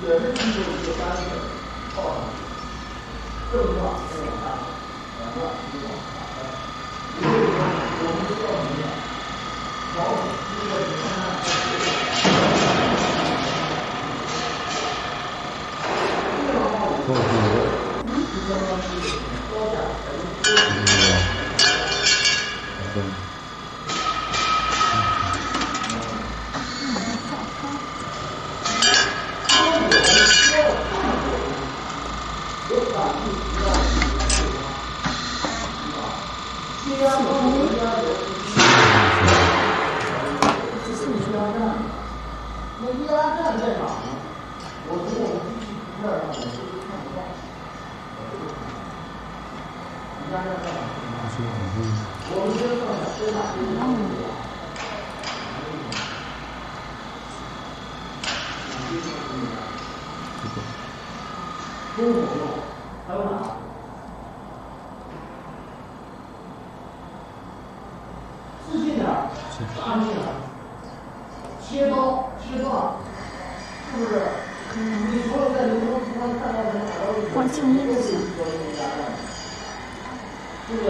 也是经过一个单子套上去，正往再往下，往下就往下。也就是说，我们知道什么呢？老虎经过你看看。这样的话，我们就相当于高价那易拉站在哪呢？我从我们机器图片上我是看不到。易拉站在哪？我们先看看在哪个地方。中午用，还有哪？自信点，安静点。切刀、切断，是不是？你所有在流程图上看到的海盗运动，都是说用鸭蛋，对不对？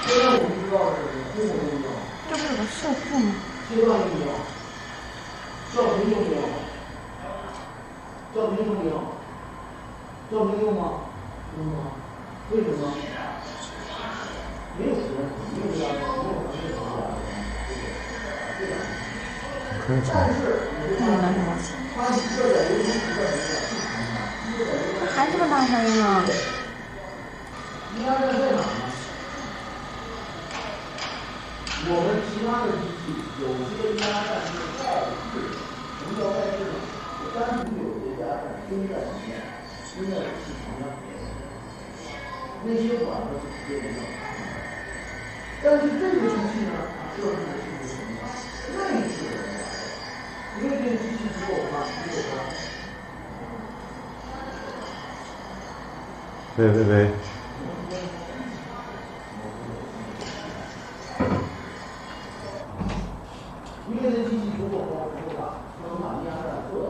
切断我们知道是中国运动。这不是有个射护吗？切断运动，叫平用不用？叫平用不用？叫平用吗？用吗？为什么？没有时间，没有鸭蛋，没有时间鸭蛋，对吧？但是你会发现，它这点流程图的还这么大声音呢？易拉站在哪呢？我们其他的机器有些易拉站是外置的，什么叫外置呢？我单独有些易拉站钉在里面，钉在气床上，那些管子是直接连到它上的。但是这个机器呢，它设置的是什么呢？内置的。因为这个机器只有它，喂。因为这机器足够高，足够大，它能把压站做到，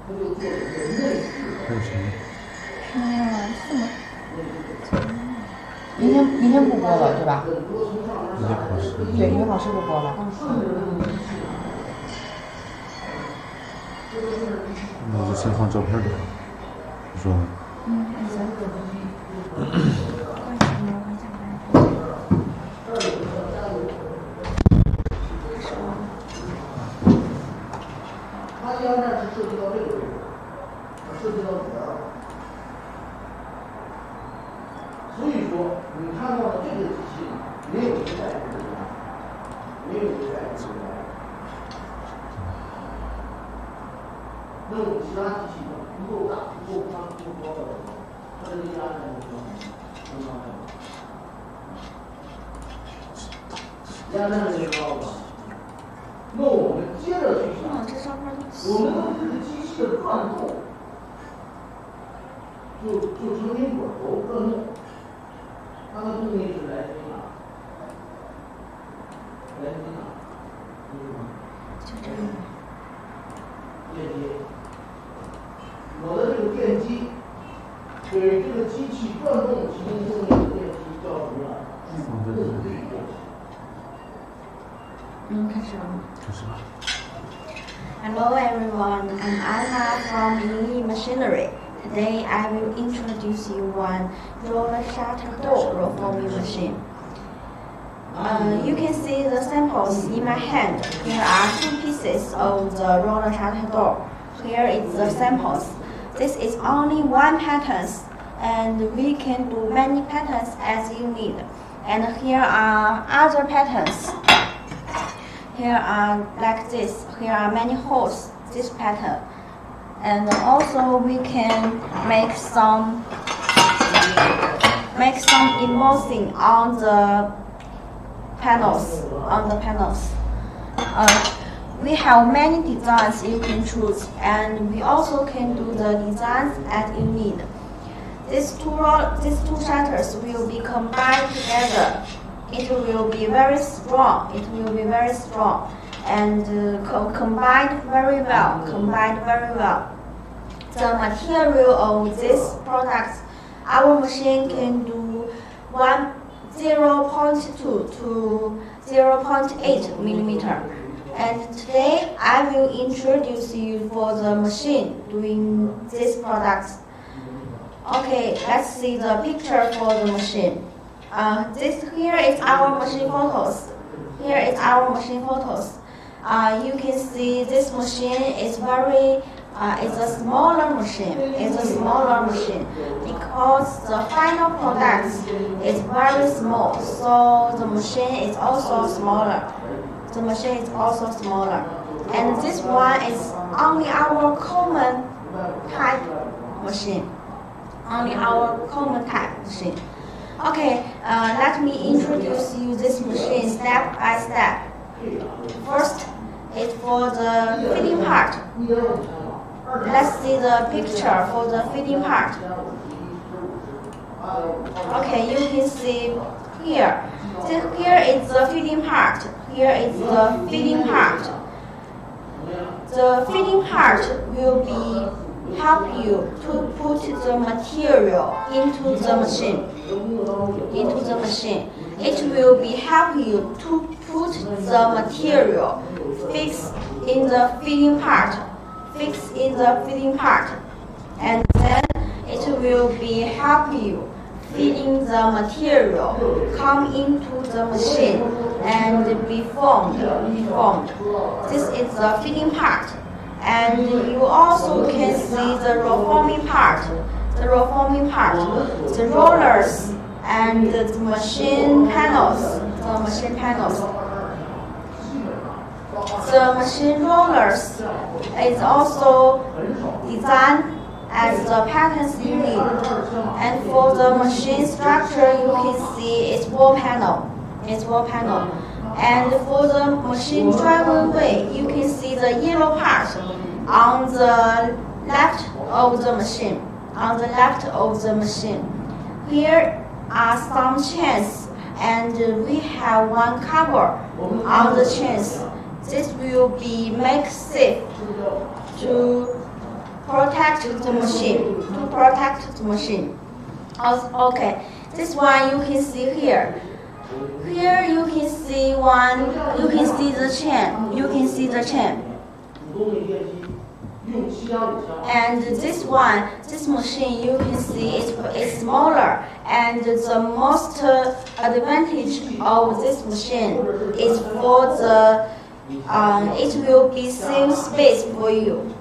它就做了一个内置的。还有谁？是吗？明天不播了，对吧？明天考试。对，因为老师不播了。那我就先放照片里，你说呢？它压站是涉及到这个位置，涉及到主要。所以说，你看到的这个机器没有一代不一样，没有一代不一样。那我们其他机器不够大、不够宽、不够高的时候，它的压站就相当压站这个高了。那我们接着去想，我们的这个机器的转动，就成因果头转动，它的动力是来自于哪？来自于哪？就这个。电机。我的这个电机给这个机器转动提供动力的电机叫什么呢？动力电机。开始了吗？开始吧。Hello everyone, I'm Anna from Yingyee Machinery. Today I will introduce you one roller shutter door reforming machine. You can see the samples in my hand. Here are two pieces of the roller shutter door. Here is the samples. This is only one pattern, and we can do many patterns as you need. And here are other patterns. Here are like this. Here are many holes. This pattern, and also we can make some embossing on the panels. We have many designs you can choose, and we also can do the designs as you need. These two shutters will be combined together. It will be very strong. And combined very well. the material of this product, our machine can do 0.2 to 0.8 millimeter. And today I will introduce you for the machine doing this product. Okay, let's see the picture for the machine. Here is our machine photos. Here is our machine photos. You can see this machine is it's a smaller machine. It's a smaller machine because the final product is very small. So the machine is also smaller. The machine is also smaller. And this one is only our common type machine. Only our common type machine. Okay, let me introduce you this machine step by step. First, it's for the feeding part. Let's see the picture for the feeding part. Okay, you can see here. Here is the feeding part. Here is the feeding part. The feeding part will help you to put the material into the machine. It will help you to put the material fix in the feeding part. And then it will help you feeding the material come into the machine and be formed. This is the feeding part. And you also can see the reforming part. The rollers and the machine panels. The machine rollers is also designed as the patterns you need. And for the machine structure, you can see its wall panel. And for the machine driven way, you can see the yellow part on the left of the machine. Here are some chains, and we have one cover on the chains. This will make safe to protect the machine. Okay, this one you can see here. Here you can see the chain. And this machine you can see is smaller, and the most advantage of this machine is for it will save space for you.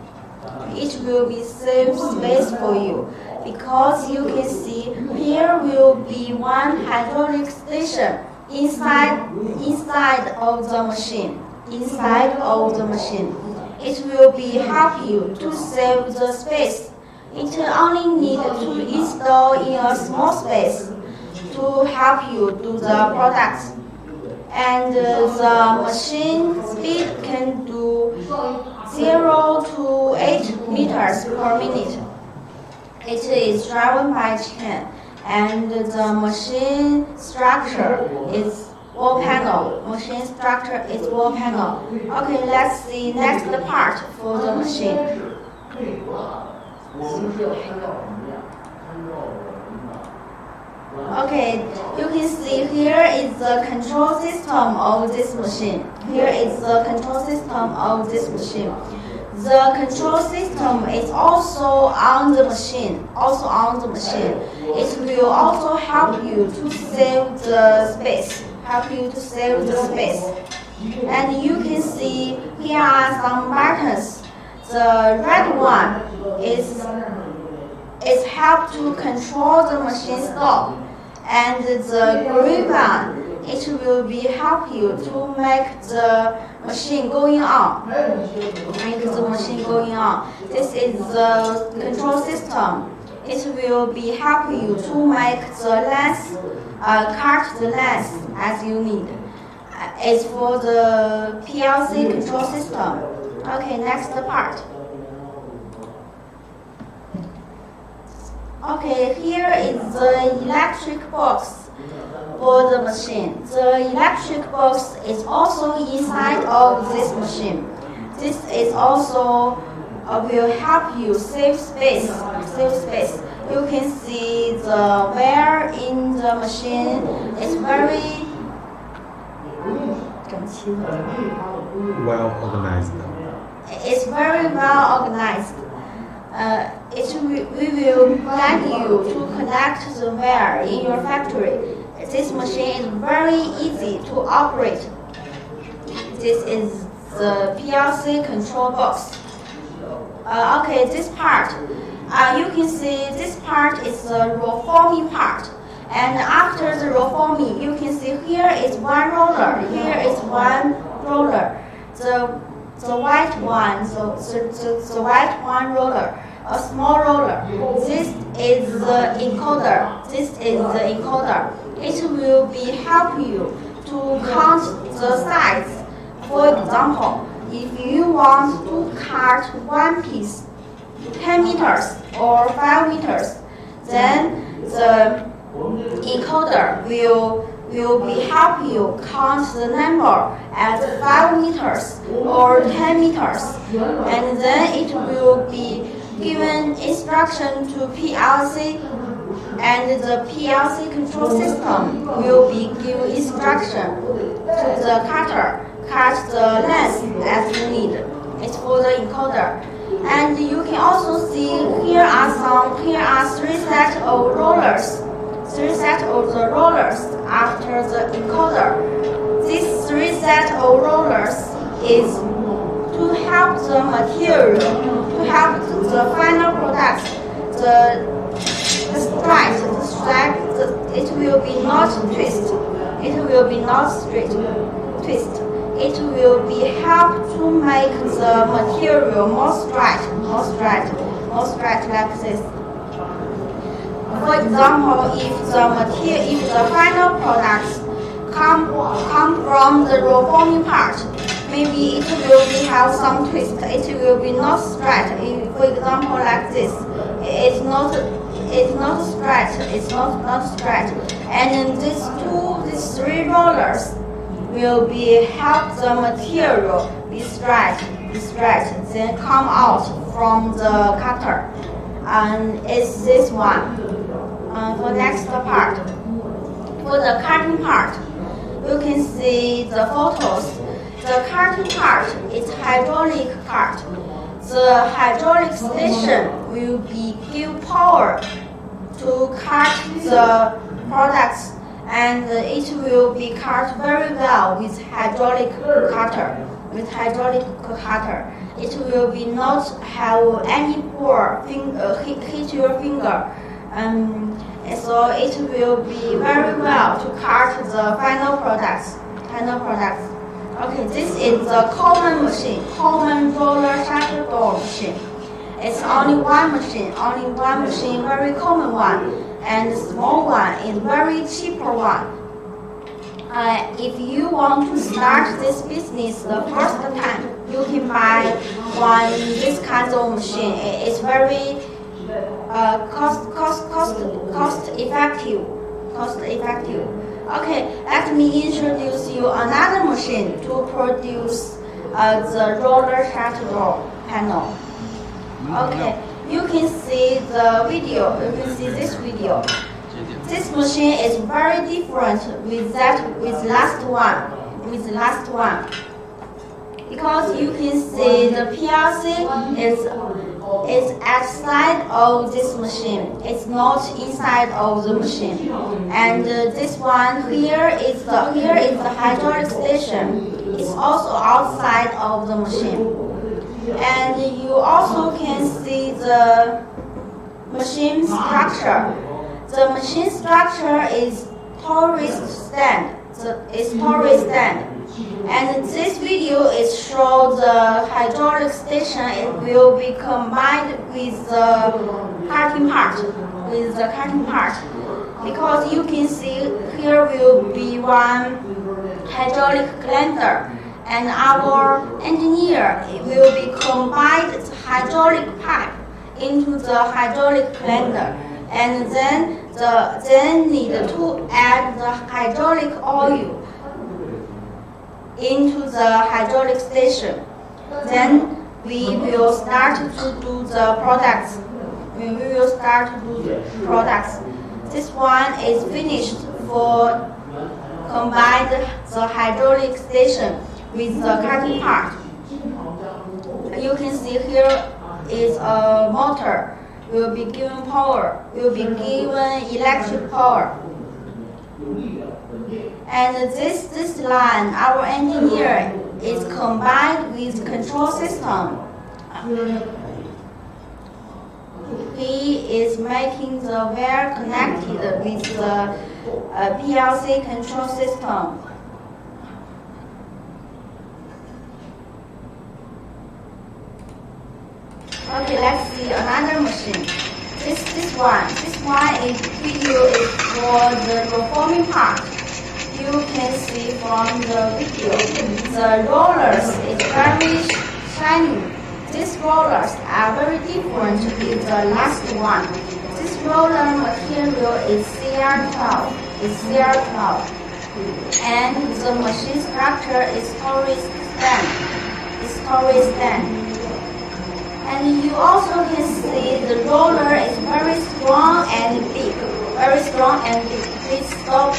Because you can see here will be one hydraulic station inside of the machine. It will help you to save the space. It only needs to install in a small space to help you do the products. And the machine speed can do 0 to 8 meters per minute. It is driven by chain, and the machine structure is wall panel. Okay, let's see next part for the machine. Okay, you can see here is the control system of this machine. The control system is also on the machine. It will also help you to save the space. And you can see here are some buttons. The red one is help to control the machine stop, and the green one it will help you to make the machine going on. This is the control system. It will help you to make the length, cut the length as you need. It's for the PLC control system. Okay, next part. Okay, here is the electric box for the machine. The electric box is also inside of this machine. This is also will help you save space. Save space. You can see the wire in the machine is very Well organized. It's very well organized. We will guide you to connect the wire in your factory. This machine is very easy to operate. This is the PLC control box. Okay, this part, you can see this part is the roll forming part. And after the roll forming, you can see here is one roller, here is one roller. The white one, the white one roller, a small roller. This is the encoder. This is the encoder. It will be help you to count the size. For example, if you want to cut one piece 10 meters or 5 meters, then the encoder will be help you count the number at 5 meters or 10 meters, and then it will be given instruction to PLC, and the PLC control system will be give instruction to the cutter cut the length as needed. It's for the encoder. And you can also see here are 3 sets of rollers. 3 sets of the rollers after the encoder. These 3 sets of rollers is to help the material, to help the final product, the stripe, it will be not twist. It will be not straight twist. It will be help to make the material more straight like this. For example, if the final products come from the roll forming part, maybe it will be have some twist. It will be not straight. For example, like this, it's not straight. It's not straight. And then these 3 rollers will be help the material be straight, then come out from the cutter. And it's this one. For next part, for the cutting part, you can see the photos. The cutting part is hydraulic part. The hydraulic station will be give power to cut the products, and it will be cut very well with hydraulic cutter. It will be not have any pore hit your finger. So it will be very well to cut the final products. Okay, this is the common machine, common roller shutter door machine. It's only one machine, very common one, and the small one is very cheaper one. If you want to start this business the first time, you can buy one this kind of machine. It's very cost effective. Okay, let me introduce you another machine to produce the roller shutter door panel. Okay, you can see the video. You can see this video. This machine is very different with last one. Because you can see the PLC is outside of this machine. It's not inside of the machine. And this one here is the hydraulic station. It's also outside of the machine. And you also can see the machine structure. The machine structure is tourist stand. And this video is show the hydraulic station. It will be combined with the cutting part. Because you can see here will be one hydraulic cylinder, and our engineer will be combined the hydraulic pipe into the hydraulic cylinder, and then need to add the hydraulic oil into the hydraulic station. Then we will start to do the products. We will start to do the products. This one is finished for combine the hydraulic station with the cutting part. You can see here is a motor. Will be given power. Will be given electric power. And this line, our engineer is combined with control system. He is making the wire connected with the PLC control system. Okay, let's see another machine. This one is video is for the reforming part. You can see from the video, the rollers is very shiny. These rollers are very different with the last one. This roller material is CR12. And the machine structure is storage stand. And you also can see the roller is very strong and big. Please stop.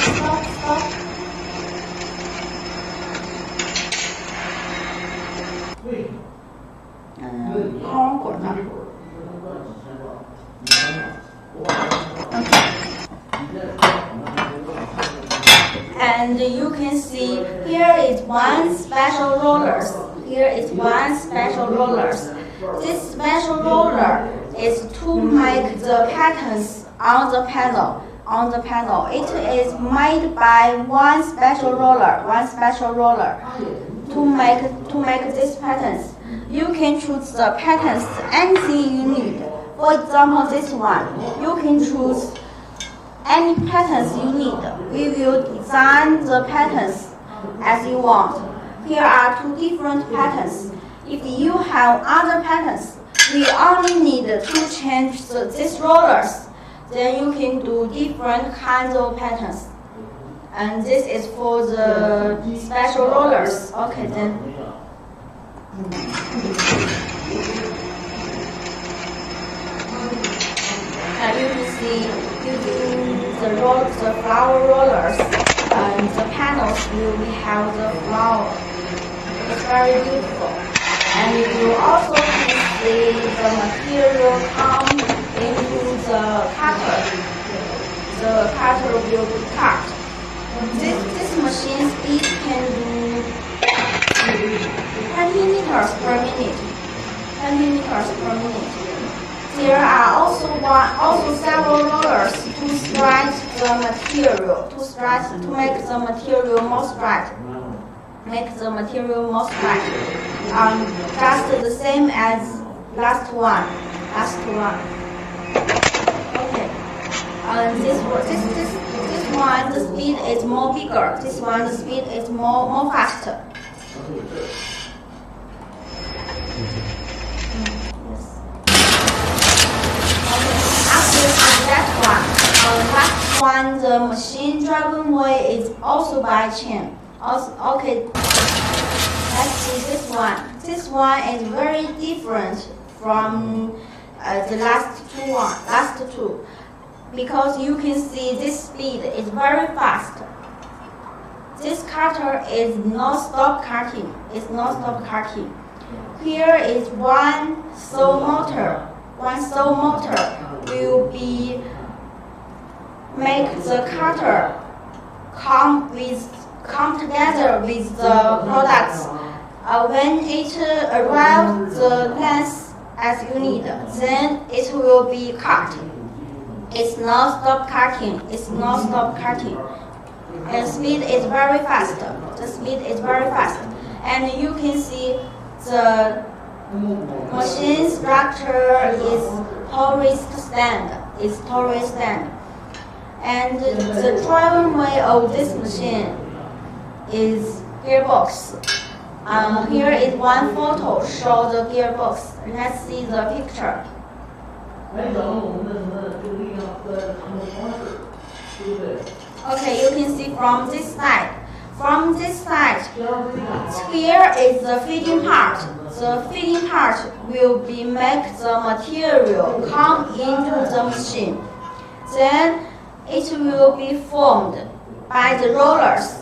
And you can see here is one special rollers. This special roller is to make the patterns on the panel. It is made by one special roller to make these patterns. You can choose the patterns anything you need. For example, this one, you can choose any patterns you need. We will design the patterns as you want. Here are two different patterns. If you have other patterns, we only need to change these rollers. Then you can do different kinds of patterns. And this is for the special rollers. Okay, then. You can see using the flower rollers, the panels will have the flower. It's very beautiful. And you also can see the material come into the cutter. The cutter will be cut. This machine speed can do 20 meters per minute. There are also several rollers to stretch the material, to make the material more straight. Just the same as last one. Okay. This one, the speed is more bigger. This one, the speed is more faster. Yes. After that one, the machine driven way is also by chain. Okay, let's see this one. This one is very different from the last two, because you can see this speed is very fast. This cutter is not stop cutting. Here is one saw motor. Will be make the cutter come together with the products. When it arrives the length as you need, then it will be cut. It's not stop cutting. And speed is very fast. And you can see the machine structure is tourist stand. And the driving way of this machine is gearbox. Here is one photo show the gearbox. Let's see the picture. Okay, you can see from this side. Here is the feeding part. the feeding part will be make the material come into the machine. Then it will be formed by the rollers,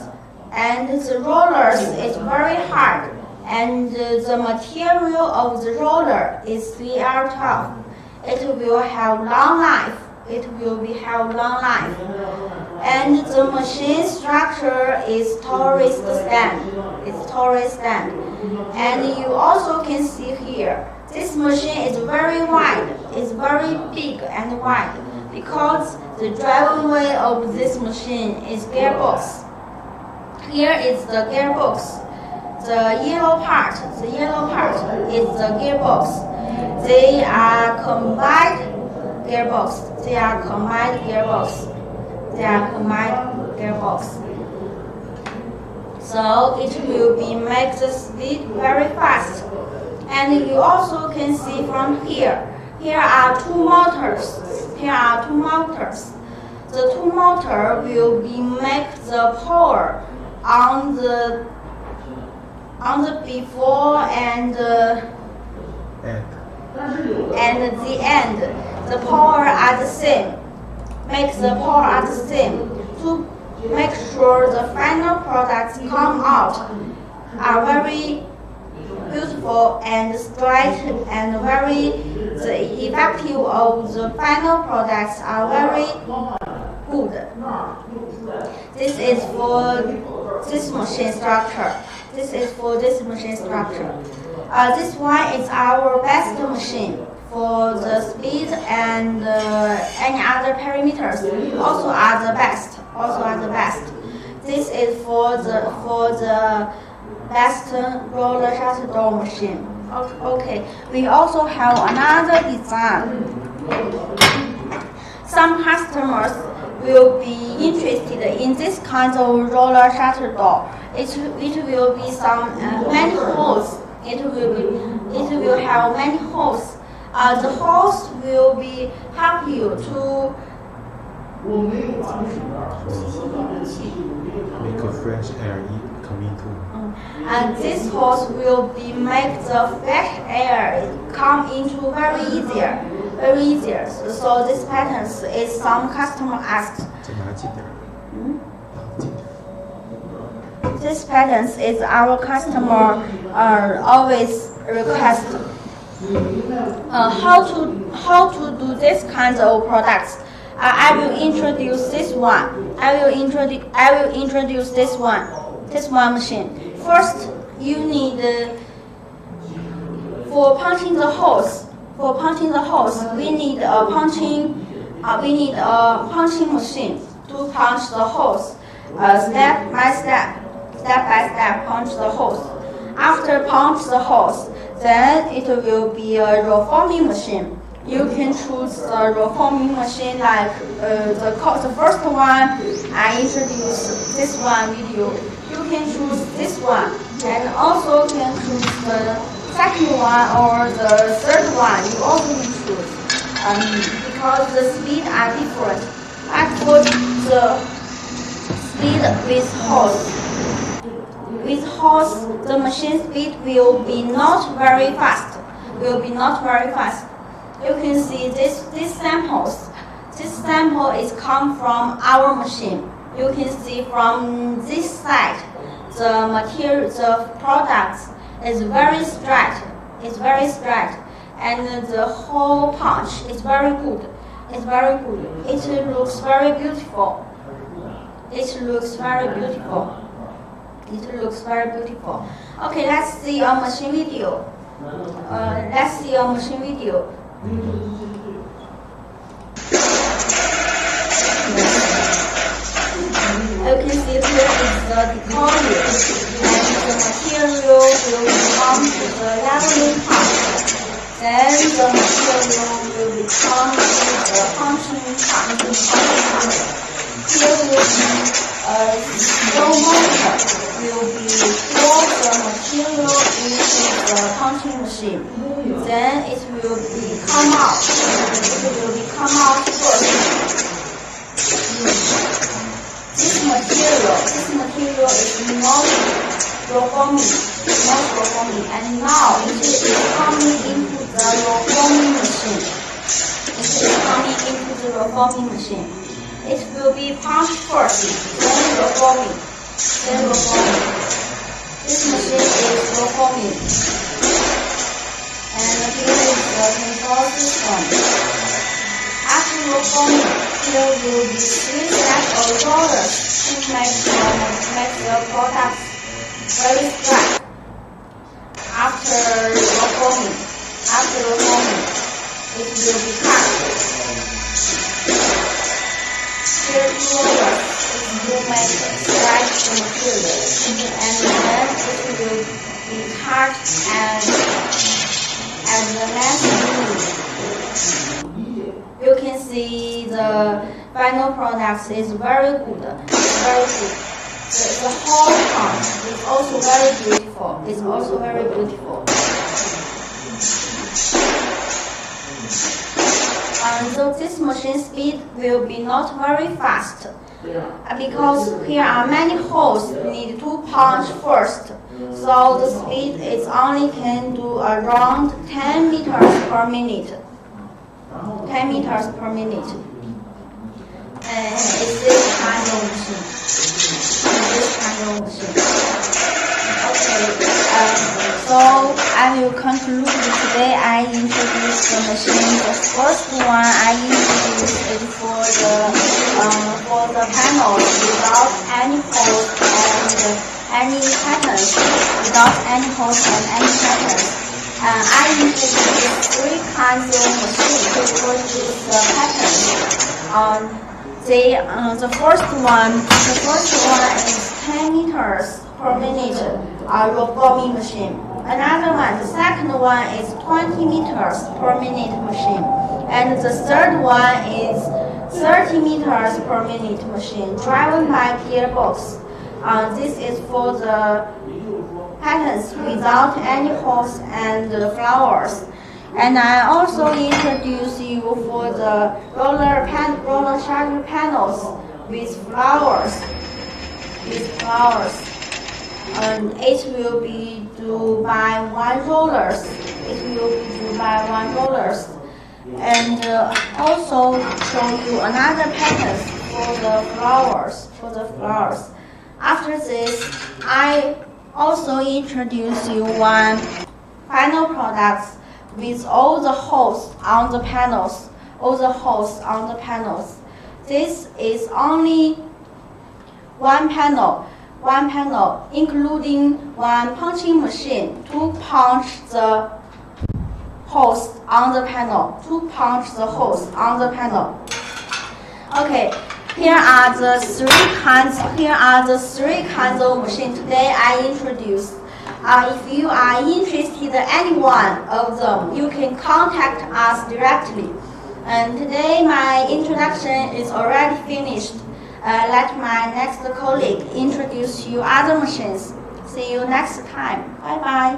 and the rollers is very hard, and the material of the roller is very tough. It will have long life. Have long life. And the machine structure is torus stand. And you also can see here, this machine is very wide. It's very big and wide because the driving wheel of this machine is gearbox. Here is the gearbox. The yellow part is the gearbox. They are combined gearbox. So it will be make the speed very fast. And you also can see from here. Here are two motors. The two motor will be make the power on the before and the end. The power are the same. Make the power are the same to make sure the final products come out are very beautiful and straight and the effective of the final products are very good. This is for this machine structure. This one is our best machine for the speed and any other parameters. Also are the best. This is for the best roller shutter door machine. Okay. We also have another design. Some customers will be interested in this kind of roller shutter door. It will be some many holes. It will have many holes. The holes will be help you to make a fresh air come into. And this hose will be make the fresh air come into very easier. So this pattern is some customer asked. This pattern is our customer always request. How to do this kind of products? I will introduce this one. I will introduce this one machine. First, you need for punching the holes. We need a punching machine to punch the holes. Step by step, punch the holes. After punch the holes, then it will be a roll forming machine. You can choose the roll forming machine like the first one. I introduced this one video. You can choose this one, and also can choose the second one or the third one. You also can choose because the speed are different. As for the speed with hose, the machine speed will be not very fast. You can see this samples. This sample is come from our machine. You can see from this side, the material, the products is very straight. And the whole punch is very good. It looks very beautiful. Okay, let's see a machine video. You can see here is the decoder, and the material will come to the leveling part. Then the material will become to the punching part. Here will be a slow motor will be pour the material into the punching machine. Then it will come out. First. This material is not roll forming. not roll forming. And now it is coming into the roll forming machine. It is coming into the roll forming machine. It will be punched first, then roll forming, then roll forming. This machine is roll forming. And here is the control system. After roll forming, there will be 3 sets of rollers to make the products very flat. After roll forming, it will be cut. Here 2 rollers, it will make extract the material, and then it will be cut as the next unit. You can see the final product is very good. The whole part is also very beautiful. So this machine speed will be not very fast because here are many holes need to punch first. So the speed is only can do around 10 meters per minute. 10 meters per minute. And it's this kind of machine. Okay. So I will conclude today. I introduced the machine. The first one I introduced is for the panels without any holes and any patterns. I introduced 3 kinds of machines to produce the patterns. The first one is 10 meters per minute roll forming machine. Another one, the second one is 20 meters per minute machine, and the third one is 30 meters per minute machine driven by gearbox. This is for the patterns without any holes and flowers. And I also introduce you for the roller shutter panels with flowers. And it will be do by 1 rollers. And also show you another pattern for the flowers. After this, I also introduce you one final product with all the holes on the panels. This is only one panel, including one punching machine to punch the holes on the panel. Okay, here are the 3 kinds of machines today I introduced. If you are interested in any one of them, you can contact us directly. And today my introduction is already finished. Let my next colleague introduce you other machines. See you next time. Bye bye.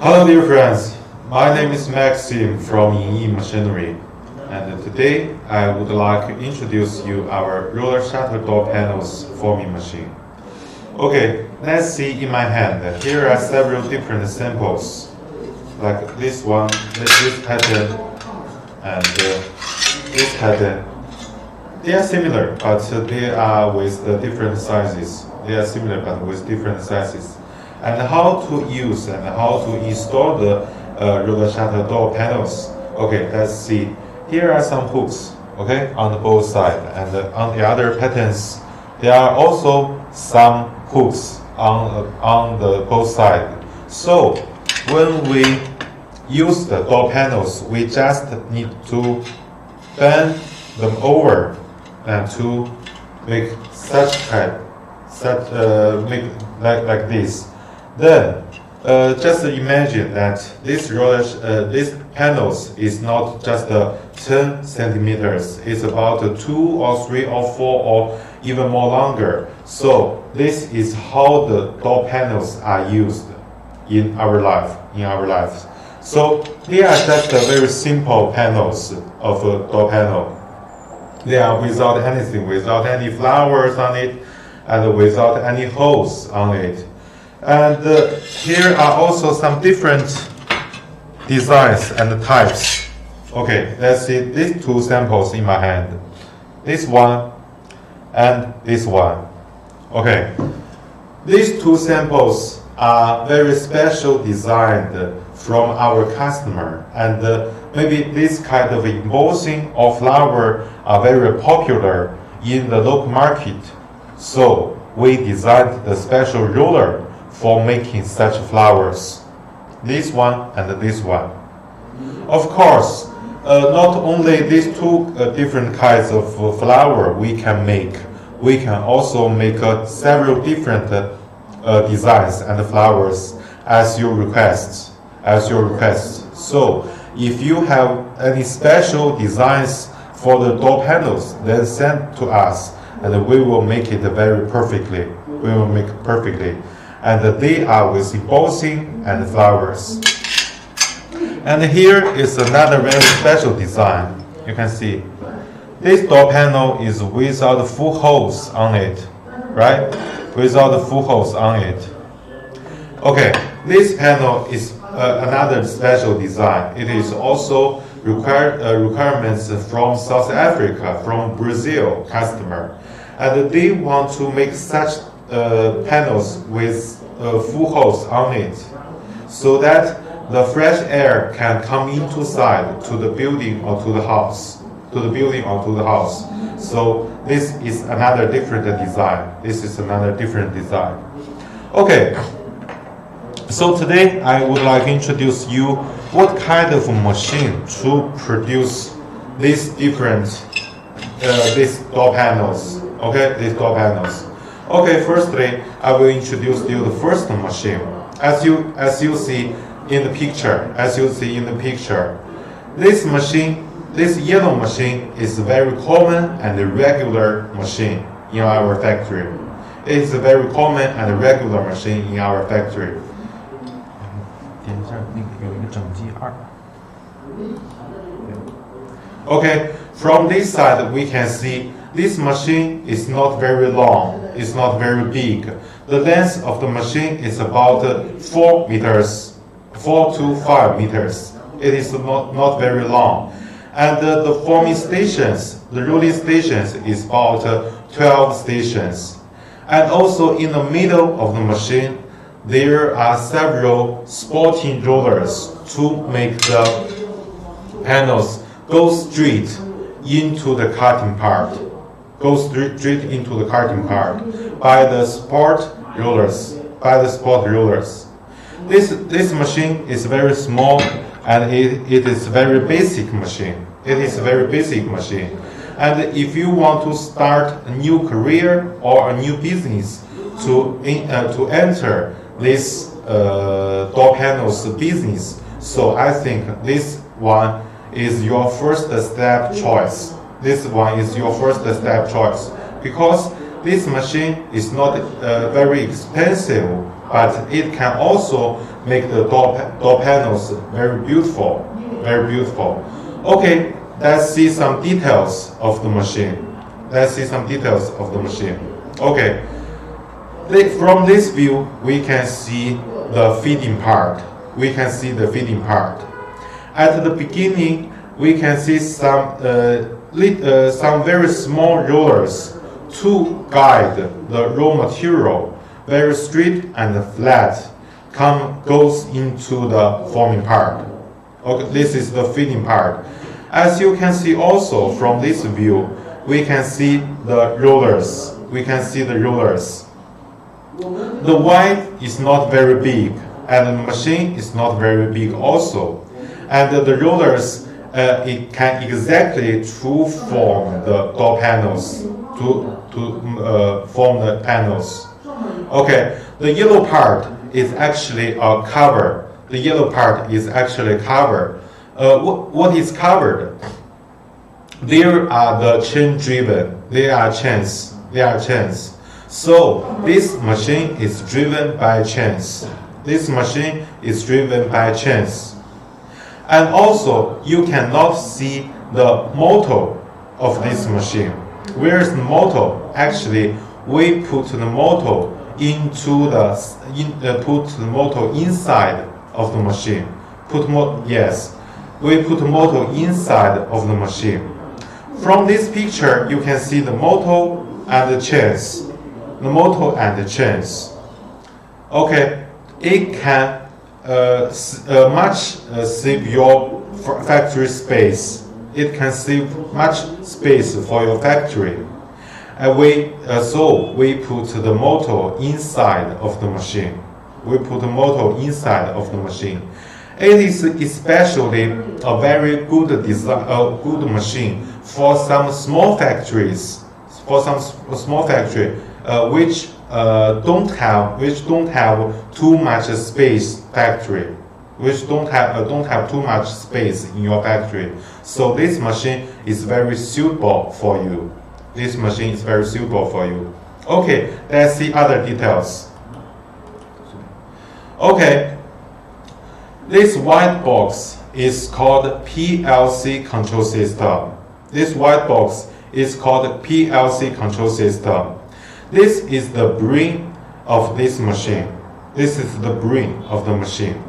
Hello dear friends, my name is Maxim from Yingyee Machinery, and today I would like to introduce you our roller shutter door panels forming machine. Okay, let's see in my hand. Here are several different samples, like this one, this pattern, and this pattern. They are similar, but they are with the different sizes. And how to use and how to install the roller shutter door panels. Okay, let's see. Here are some hooks, okay, on both sides, and on the other patterns, there are also some hooks on the both sides. So when we use the door panels, we just need to bend them over and to make make like this. Then just imagine that this panels is not just 10 centimeters. It's about 2 or 3 or 4 or even more longer. So this is how the door panels are used in our lives. So they are just very simple panels of a door panel. They are without anything, without any flowers on it, and without any holes on it. And here are also some different designs and types. Okay, let's see these two samples in my hand. This one and this one. Okay, these two samples are very special designed from our customer, and maybe this kind of embossing or flower are very popular in the local market. So we designed the special roller for making such flowers. This one and this one. Of course, not only these two different kinds of flower we can make. We can also make several different designs and flowers as your request. So if you have any special designs for the door panels, then send to us, and we will make it very perfectly. And they are with embossing and flowers. And here is another very special design. You can see this door panel is without full holes on it, right? Without full holes on it. Okay, this panel is another special design. It is also requirements from South Africa, from Brazil customer, and they want to make such panels with full holes on it, so that the fresh air can come inside to the building or to the house. So this is another different design. Okay. So today I would like to introduce you what kind of machine to produce these different these door panels. Okay, these door panels. Okay, firstly I will introduce you the first machine. As you see in the picture, this yellow machine is a very common and regular machine in our factory. It is a very common and regular machine in our factory. Okay, from this side we can see this machine is not very long, it's not very big. The length of the machine is about 4 to 5 meters. It is not very long. And the forming stations, the rolling stations is about 12 stations. And also in the middle of the machine, there are several sporting rollers to make the panels go straight into the cutting part. By the sport rollers. This machine is very small, and it is very basic machine. And if you want to start a new career or a new business to enter this door panels business, so I think this one is your first step choice. Because this machine is not very expensive, but it can also make the door panels very beautiful. Okay, let's see some details of the machine. Okay, from this view we can see the feeding part. At the beginning we can see some very small rollers to guide the raw material very straight and flat goes into the forming part. Okay, this is the feeding part. As you can see also from this view, we can see the rollers. the wide is not very big, and the machine is not very big also. And the rollers, it can exactly to form the door panels, to form the panels. Okay, the yellow part is actually a cover. The yellow part is actually cover. What is covered? There are the chain driven. They are chains. They are chains. So this machine is driven by chains. This machine is driven by chains. And also, you cannot see the motor of this machine. Where is the motor? Actually, we put the motor into put the motor inside of the machine. We put the motor inside of the machine. From this picture, you can see the motor and the chains. The motor and the chains. Okay, it can save your factory space. It can save much space for your factory. And so we put the motor inside of the machine. We put the motor inside of the machine. It is especially a very good design, good machine for some small factories. For some small factory which don't have too much space factory, which don't have too much space in your factory. So this machine is very suitable for you. This machine is very suitable for you. Okay, let's see other details. Okay, this white box is called PLC control system. This white box is called PLC control system. This is the brain of this machine. This is the brain of the machine.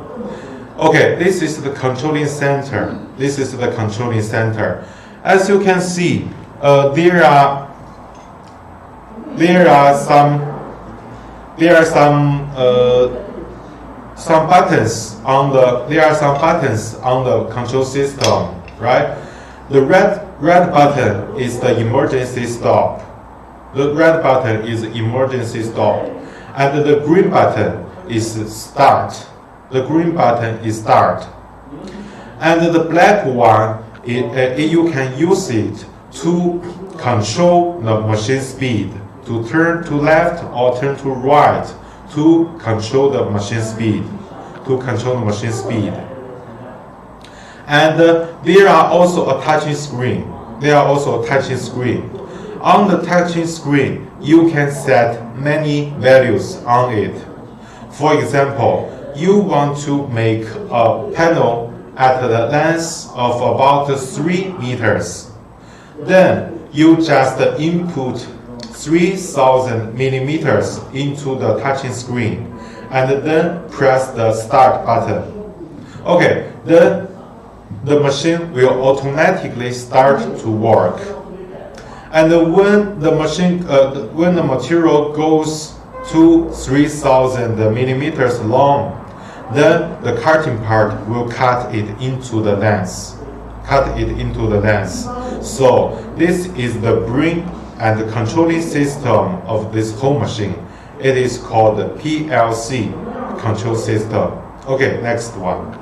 Okay, this is the controlling center. This is the controlling center. As you can see, there are some buttons on the control system, right? The red button is the emergency stop. The red button is emergency stop, and the green button is start. The green button is start, and the black one, you can use it to control the machine speed, to turn to left or turn to right, to control the machine speed, And there are also a touching screen. On the touching screen, you can set many values on it. For example, you want to make a panel at the length of about 3 meters. Then you just input 3000 millimeters into the touching screen and then press the start button. Okay, then the machine will automatically start to work. And when the material goes to 3000 millimeters long, then the cutting part will cut it into the length. So this is the brain and the controlling system of this whole machine. It is called the PLC control system. Okay, next one.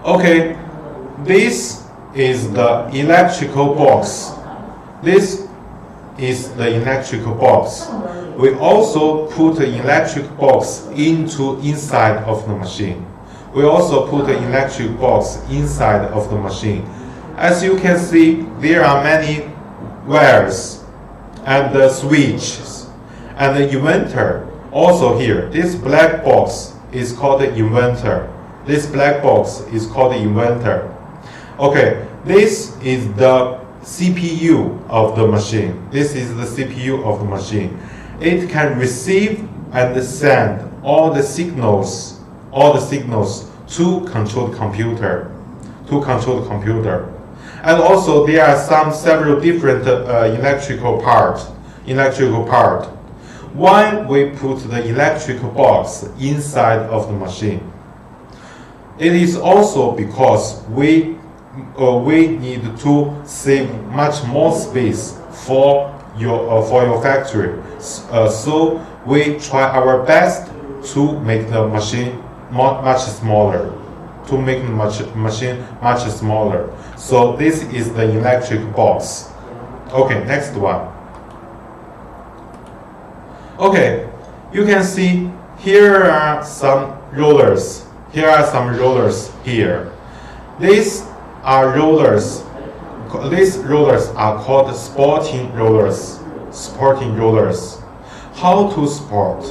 Okay, this is the electrical box. This is the electrical box. We also put the electric box inside of the machine. We also put the electric box inside of the machine. As you can see, there are many wires and the switches and the inverter also here. This black box is called the inverter. Okay, this is the CPU of the machine. It can receive and send all the signals to control the computer. And also there are several different electrical part. Why we put the electrical box inside of the machine? It is also because we need to save much more space for for your factory. So we try our best to make the machine much smaller. To make the machine much smaller. So this is the electric box. Okay, next one. Okay, you can see here are some rollers. Here are some rollers here. These are rollers. These rollers are called sporting rollers. Sporting rollers. How to sport?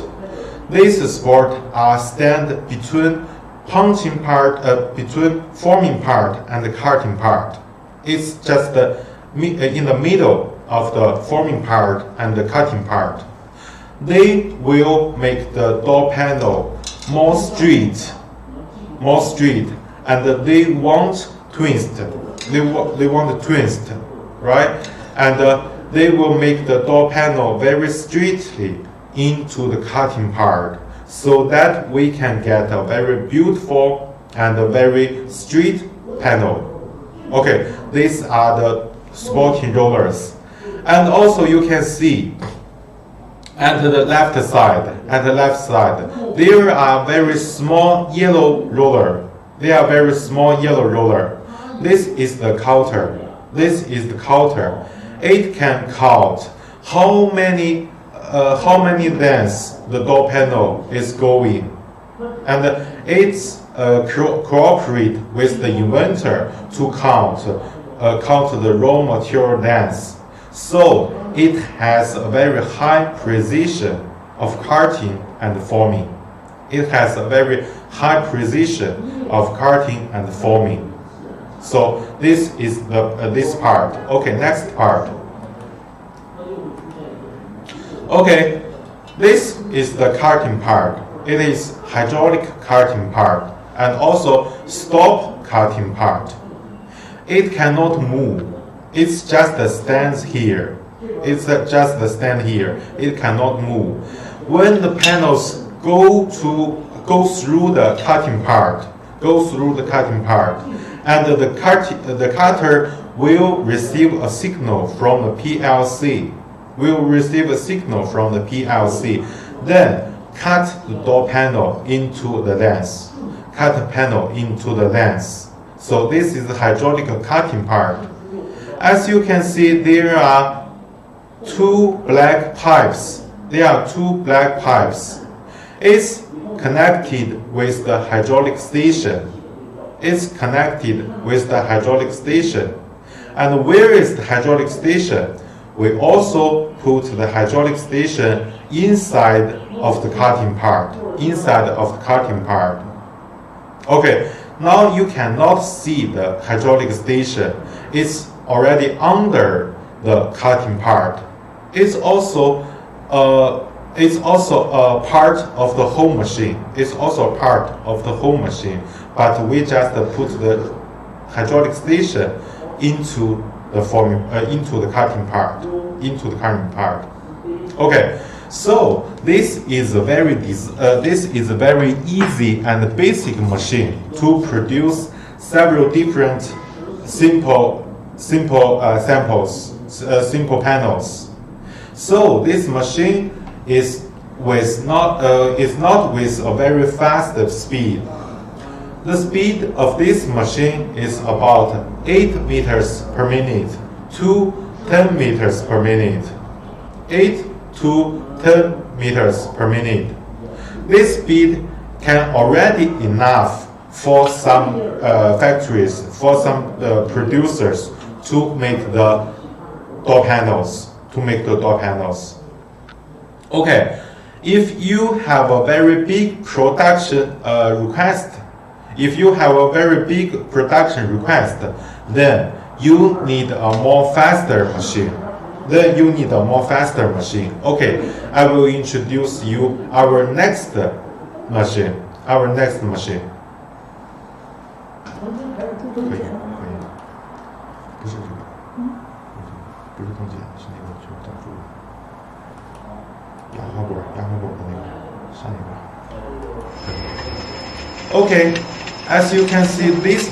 These sport are stand between punching part, between forming part and the cutting part. It's just in the middle of the forming part and the cutting part. They will make the door panel more straight, and they won't twist. They want to twist, right? And they will make the door panel very straightly into the cutting part, so that we can get a very beautiful and a very straight panel. Okay, these are the sporting rollers. And also you can see at the left side, there are very small yellow roller. They are very small yellow roller. This is the counter. It can count how many lengths the door panel is going, and it's cooperate with the inventor to count the raw material lengths. So it has a very high precision of cutting and forming. It has a very high precision of cutting and forming. So this is this part. Okay, next part. Okay, this is the cutting part. It is hydraulic cutting part and also stop cutting part. It cannot move. It's just stands here. It cannot move. When the panels go through the cutting part, and the cutter will receive a signal from the PLC. Then cut the door panel into the length. So this is the hydraulic cutting part. As you can see, there are two black pipes. It's connected with the hydraulic station. And where is the hydraulic station? We also put the hydraulic station inside of the cutting part. Okay, now you cannot see the hydraulic station. It's already under the cutting part. It's also a part of the whole machine. But we just put the hydraulic station into the cutting part. Okay, so this is a very easy and basic machine to produce several different simple panels. So this machine is not with a very fast speed. The speed of this machine is about 8 meters per minute to 10 meters per minute. 8 to 10 meters per minute. This speed can already enough for some factories, for some producers to make the door panels. Okay, if you have a very big production request, then you need a more faster machine. Okay, I will introduce you our next machine. 可以，不是这个，不是动检，是那个就叫做压花管的那个上一个。Okay, as you can see this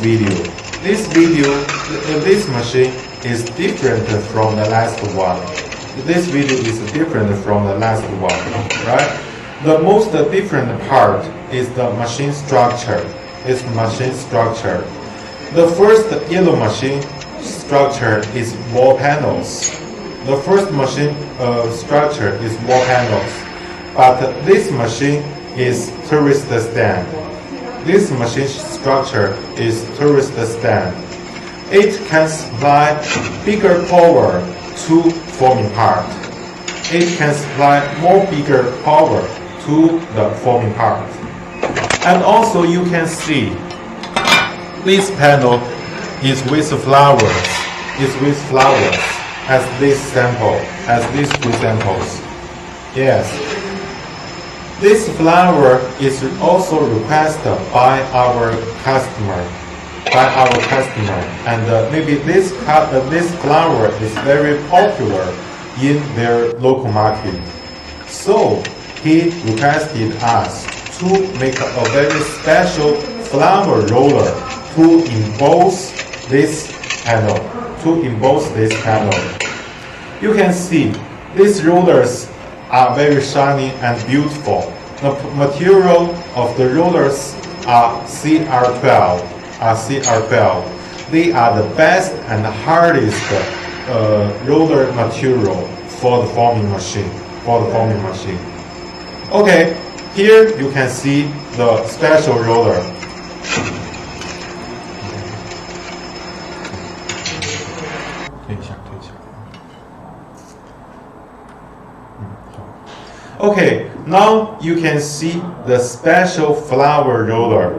machine is different from the last one. this video is different from the last one, right? The most different part is the machine structure. It's machine structure. The first yellow machine structure is wall panels. The first machine structure is wall panels, but this machine is tourist stand. This machine structure is tourist stand. It can supply bigger power to forming part. It can supply more bigger power to the forming part. And also you can see this panel is with flowers. Is with flowers as this sample, as these two samples. Yes. This flower is also requested by our customer. And maybe this flower is very popular in their local market. So he requested us to make a very special flower roller to emboss this panel. You can see these rollers are very shiny and beautiful. The material of the rollers are CR12. They are the best and hardest roller material for the forming machine. Okay, here you can see the special roller. Okay, now you can see the special flower roller.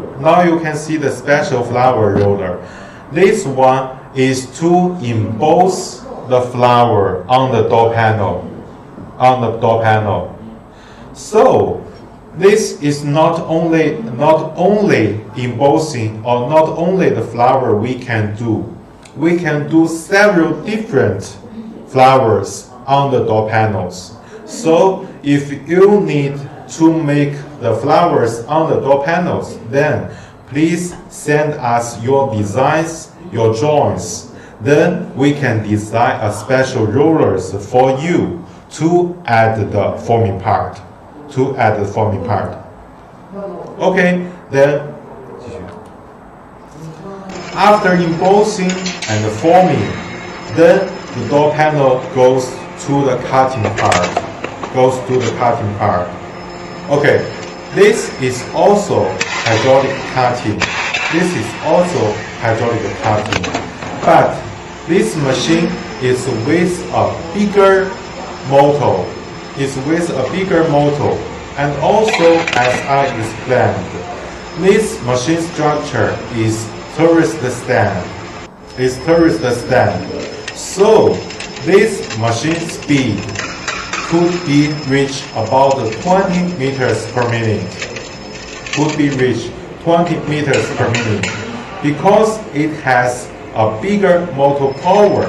This one is to emboss the flower on the door panel. So this is not only embossing or not only the flower we can do. We can do several different flowers on the door panels. So if you need to make the flowers on the door panels, then please send us your designs, your drawings. Then we can design a special rollers for you to add the forming part. Okay, then after embossing and forming, then the door panel goes to the cutting part. Okay, this is also hydraulic cutting. But this machine is with a bigger motor. And also, as I explained, this machine structure is tourist stand. So this machine speed could be reached about 20 meters per minute. Because it has a bigger motor power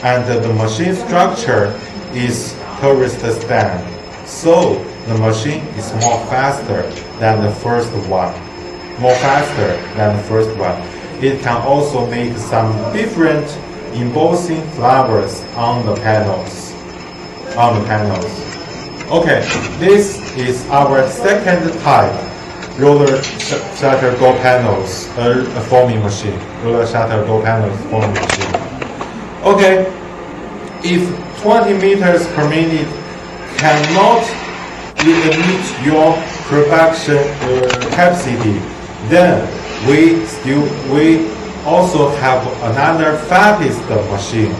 and the machine structure is tourist stand. So the machine is more faster than the first one. It can also make some different embossing flowers on the panels. Okay, this is our second type roller shutter door panels forming machine. Okay, if 20 meters per minute cannot meet your production capacity, then we also have another fattest machine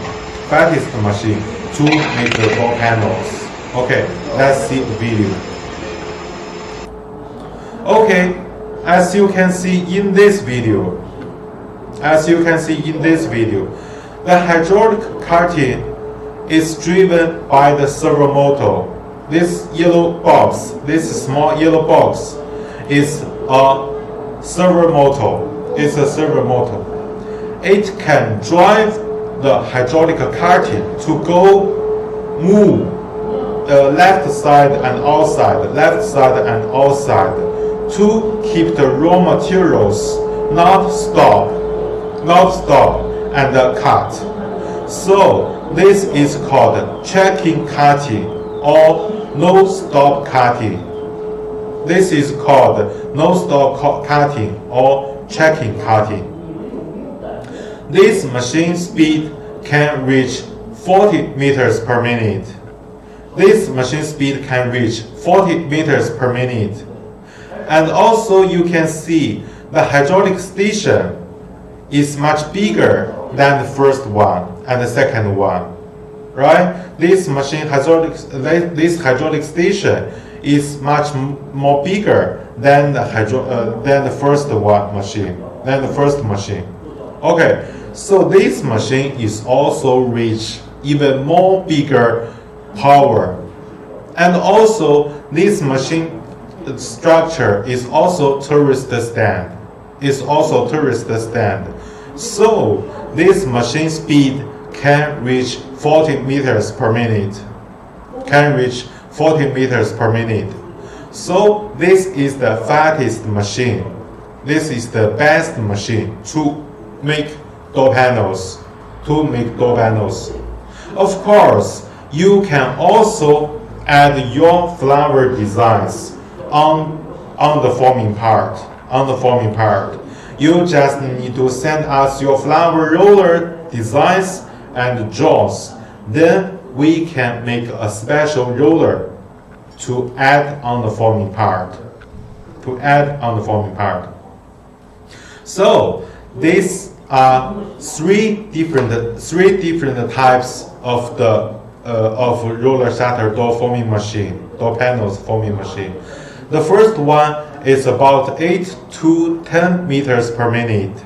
to make the door panels. Okay, let's see the video. Okay, as you can see in this video, the hydraulic cutting is driven by the servo motor. This small yellow box is a servo motor. It can drive the hydraulic cutting to move the left side and outside to keep the raw materials not stop and cut. So this is called checking cutting or no-stop cutting. This is called no-stop cutting or checking cutting. This machine speed can reach 40 meters per minute. This machine speed can reach 40 meters per minute. And also you can see the hydraulic station is much bigger than the first one and the second one, right? This hydraulic station is much more bigger than the first machine. Okay, so this machine is also reach even more bigger power, and also this machine structure is also tourist stand. So this machine speed can reach 40 meters per minute. So this is the fastest machine. This is the best machine to make door panels. Of course, you can also add your flower designs on the forming part. You just need to send us your flower roller designs and draws. Then we can make a special roller to add on the forming part. So these are three different types of the roller shutter door panels forming machine. The first one is about 8 to 10 meters per minute,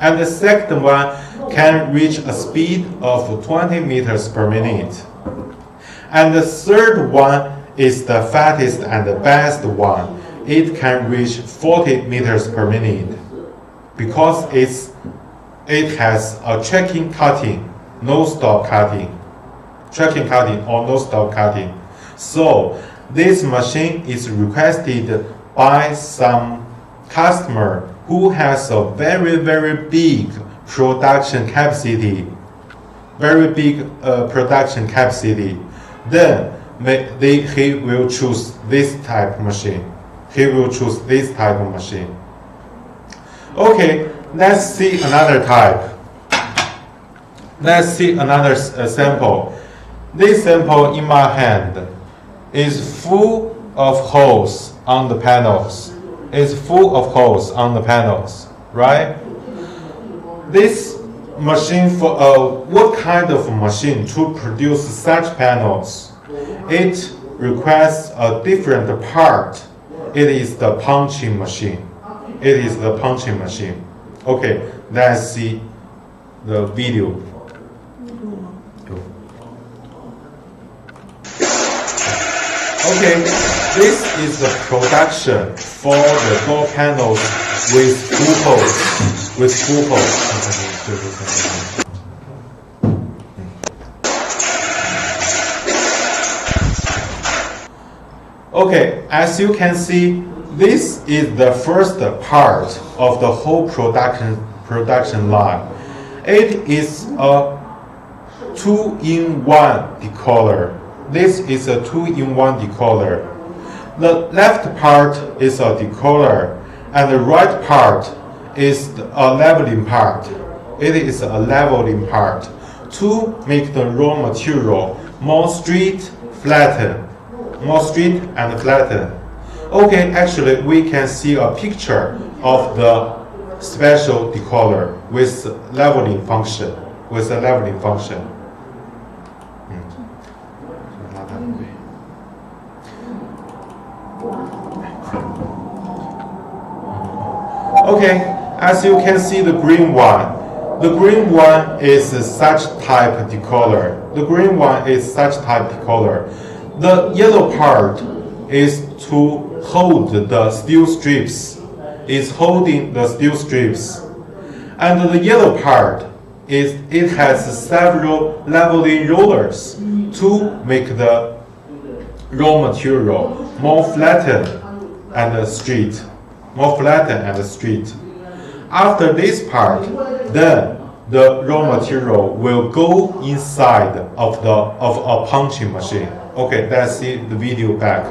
and the second one can reach a speed of 20 meters per minute, and the third one is the fastest and the best one. It can reach 40 meters per minute because it has a tracking cutting, no-stop cutting. So this machine is requested by some customer who has a very big production capacity. Then he will choose this type of machine. Okay, let's see another type. Let's see another sample. This sample in my hand is full of holes on the panels. Right? This machine what kind of machine to produce such panels? It requires a different part. It is the punching machine. Okay, let's see the video. Okay, this is the production for the door panels with full holes. Okay, as you can see, this is the first part of the whole production line. It is a 2-in-1 decoller. This is a 2-in-1 decoller. The left part is a decoller, and the right part is a leveling part. It is a leveling part to make the raw material more straight and flatten. Okay, actually we can see a picture of the special decoller with leveling function. Okay, as you can see the green one. The green one is such type decoller. The yellow part is to hold the steel strips. And the yellow part it has several leveling rollers to make the raw material more flattened and straight. After this part, then the raw material will go inside of a punching machine. Okay, let's see the video back.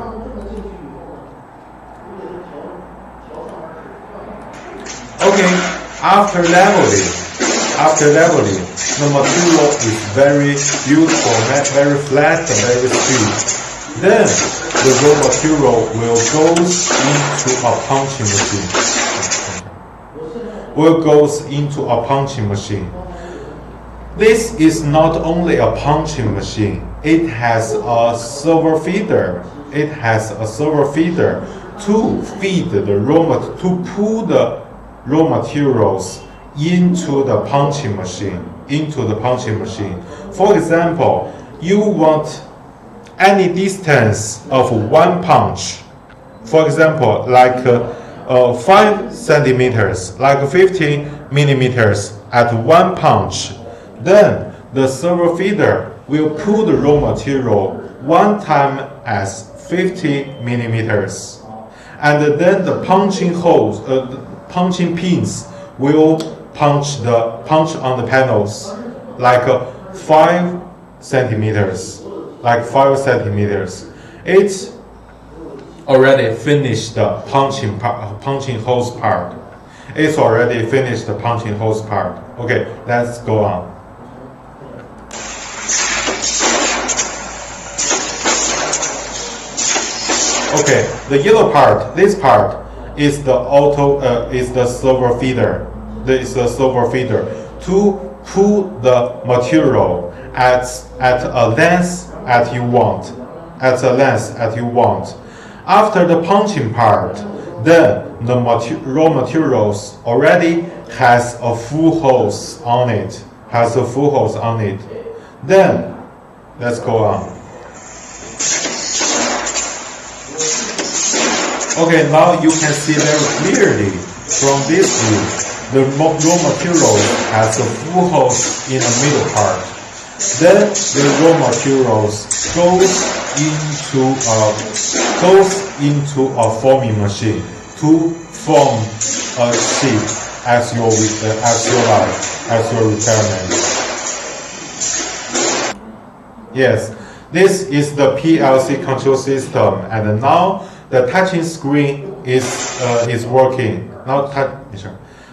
Okay, after leveling, the material is very beautiful, very flat, very sweet. Then the raw material will go into a punching machine. This is not only a punching machine. It has a servo feeder. To feed to pull the raw materials into the punching machine. For example, you want any distance of one punch. For example, like 5 centimeters, like 15 millimeters at one punch. Then the servo feeder will pull the raw material one time as 50 millimeters. And then the punching pins will punch on the panels like 5 centimeters. It's already finished the punching hose part. Okay, let's go on. Okay, the yellow part, this part is the servo feeder. To pull the material at a length that you want. After the punching part, then the raw materials already has a full hose on it. Then let's go on. Okay, now you can see very clearly from this view, the raw material has a full hose in the middle part. Then the raw materials goes into a forming machine to form a sheet as your requirement. Yes, this is the PLC control system, and now the touching screen is working.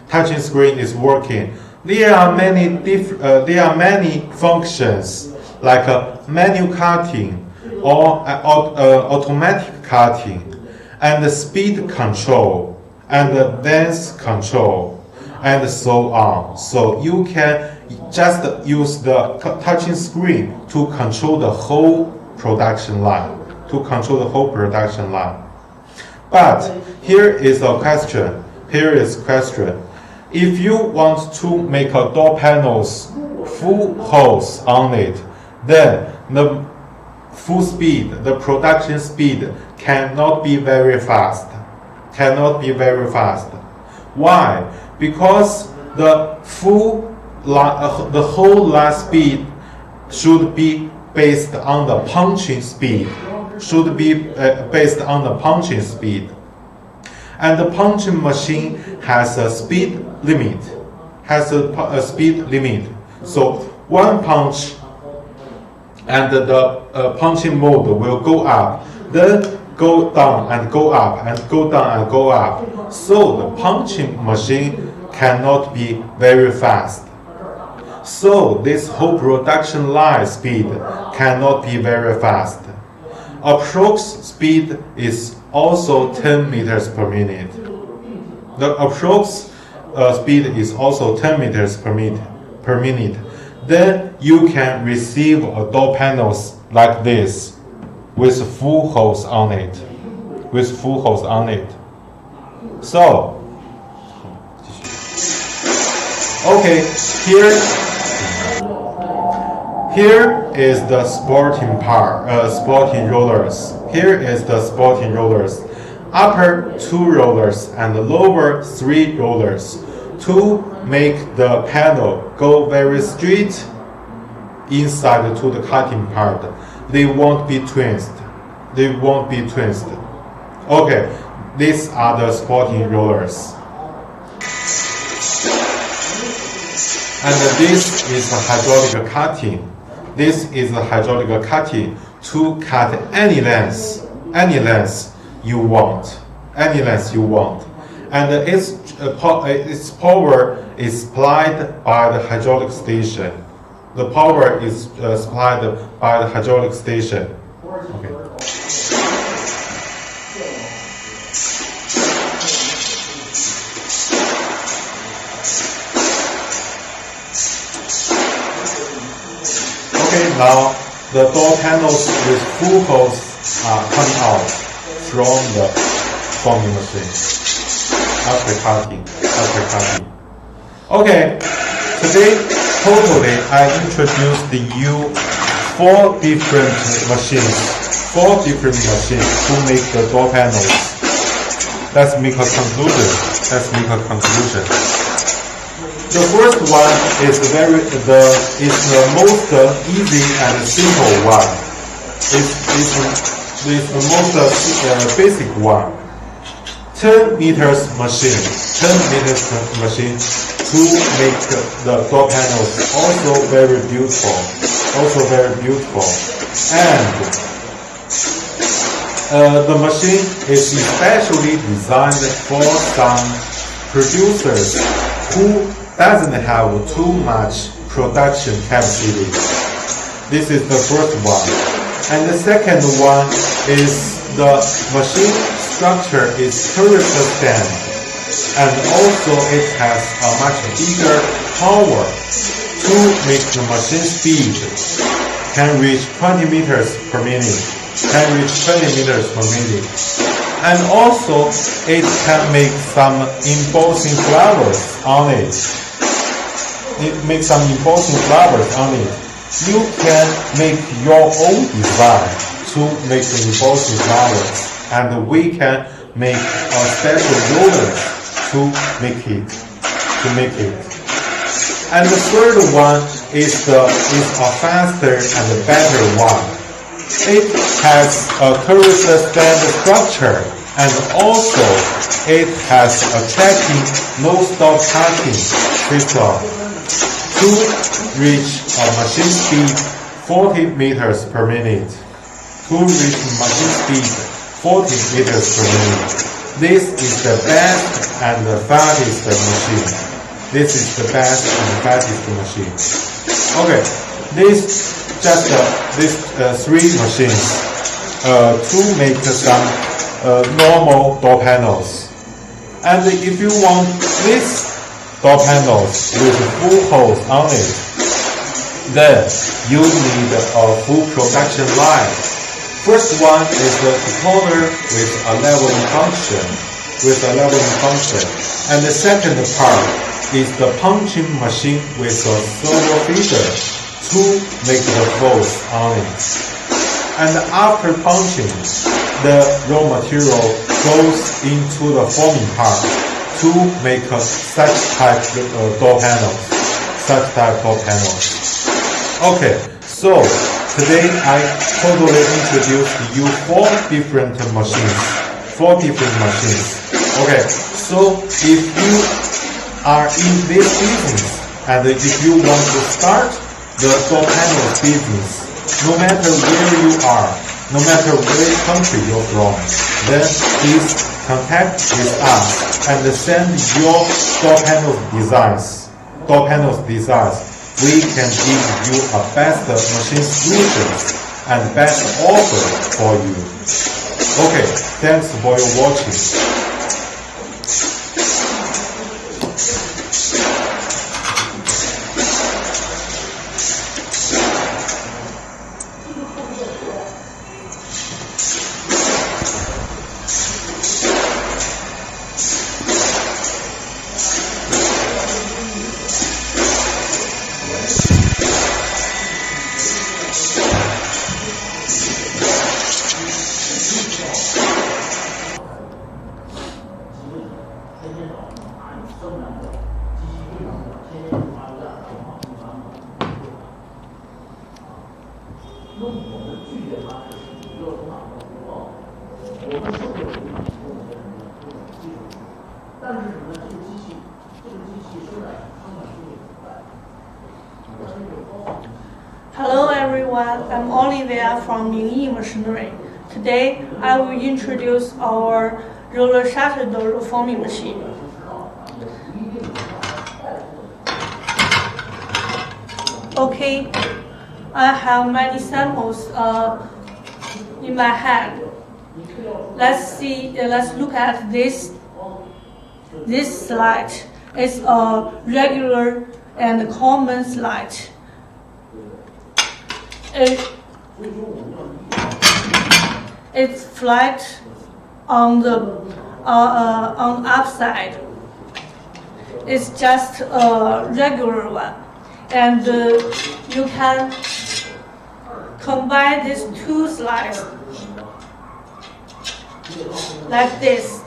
Touching screen is working. There are many functions like manual cutting or automatic cutting, and speed control and length control, and so on. So you can just use the touching screen to control the whole production line. But here is a question. If you want to make a door panels full hose on it, then the production speed cannot be very fast. Why? Because the whole line speed should be based on the punching speed. And the punching machine has a speed limit. So one punch and the punching mode will go up, then go down and go up, and go down and go up. So the punching machine cannot be very fast. So this whole production line speed cannot be very fast. Approx speed is also 10 meters per minute. The approx speed is also 10 meters per minute. Then you can receive a door panels like this with full hose on it. So, okay, here is the sporting rollers. Upper 2 rollers and lower 3 rollers to make the panel go very straight inside to the cutting part. They won't be twisted. Okay, these are the sporting rollers. And this is a hydraulic cutting. This is a hydraulic cutting to cut any length you want, And its power is supplied by the hydraulic station. The power is supplied by the hydraulic station. Okay. Okay, now the door panels with full holes are coming out from the forming machine after cutting. Okay, today totally I introduced you four different machines to make the door panels. Let's make a conclusion. The first one is the most easy and simple one. It's the most basic one. 10 meters machine to make the door panels also very beautiful. And the machine is especially designed for some producers who doesn't have too much production capacity. This is the first one. And the second one is the machine structure is tourist stand, and also it has a much bigger power to make the machine speed can reach 20 meters per minute. And also it can make some embossing flowers on it. You can make your own design to make the embossing flowers, and we can make a special roller to make it. And the third one is a faster and better one. It has a tourist stand structure, and also it has a tracking no-stop cutting system to reach a machine speed 40 meters per minute. This is the best and the fastest machine. Okay, these three machines to make some normal door panels. And if you want these door panels with full holes on it, then you need a full production line. First one is the decoder with a leveling function. And the second part is the punching machine with a servo feeder to make the holes on it. And after punching, the raw material goes into the forming part to make such type door panels. Okay, so today I totally introduced you four different machines. Okay, so if you are in this business and if you want to start the door panel business, no matter where you are, no matter which country you're from, then please contact with us and send your door panel designs. We can give you a best machine solutions and best offer for you. Okay, thanks for your watching. everyone, I'm Olivia from Yingyee Machinery. Today, I will introduce our roller shutter door forming machine. Okay, I have many samples in my hand. Let's look at this. This slide is a regular and common slide. It's flat on the upside. It's just a regular one, and you can combine these two slides like this.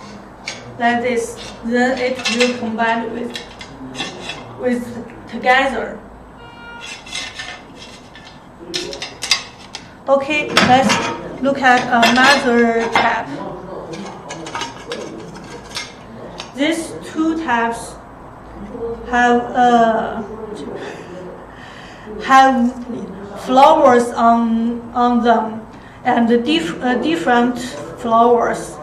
Then it will combine with together. Okay, let's look at another tab. These two tabs have flowers on them, and different flowers,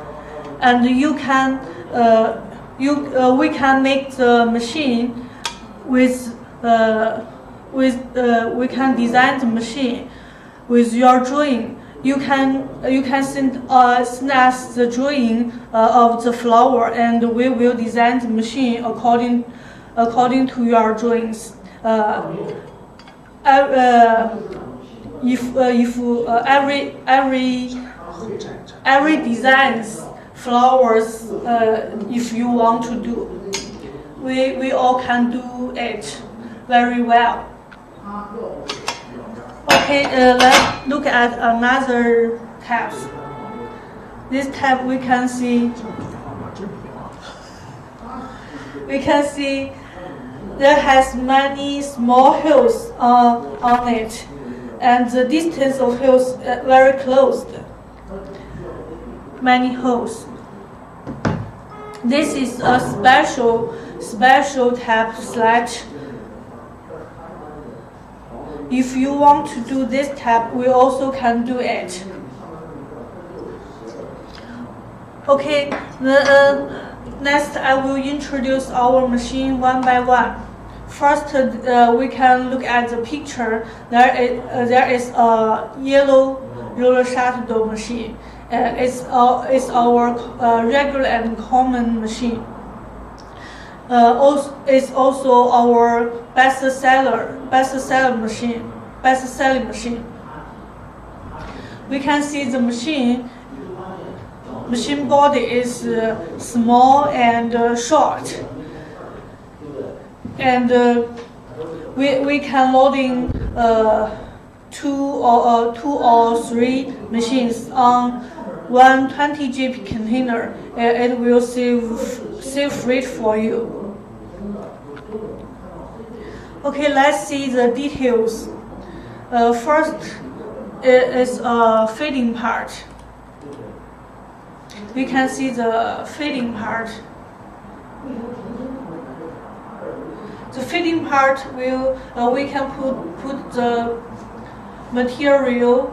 and you can we can make the machine with we can design the machine with your drawing. You can send us the drawing of the flower, and we will design the machine according to your drawings. If every designs flowers, if you want to do, we all can do it very well. Okay, let's look at another tab. This tab we can see there has many small holes on it, and the distance of holes very close. Many holes. This is a special tab slide. If you want to do this tab, we also can do it. Okay, next I will introduce our machine one by one. First, we can look at the picture. There is a yellow roller shutter door machine. It's our regular and common machine. It's also our best-selling machine. We can see the machine body is small and short, and we can loading two or three machines on one 20 GB container. It will save freight for you. Okay, let's see the details. First, it is a feeding part. We can see the feeding part. The feeding part we can put the material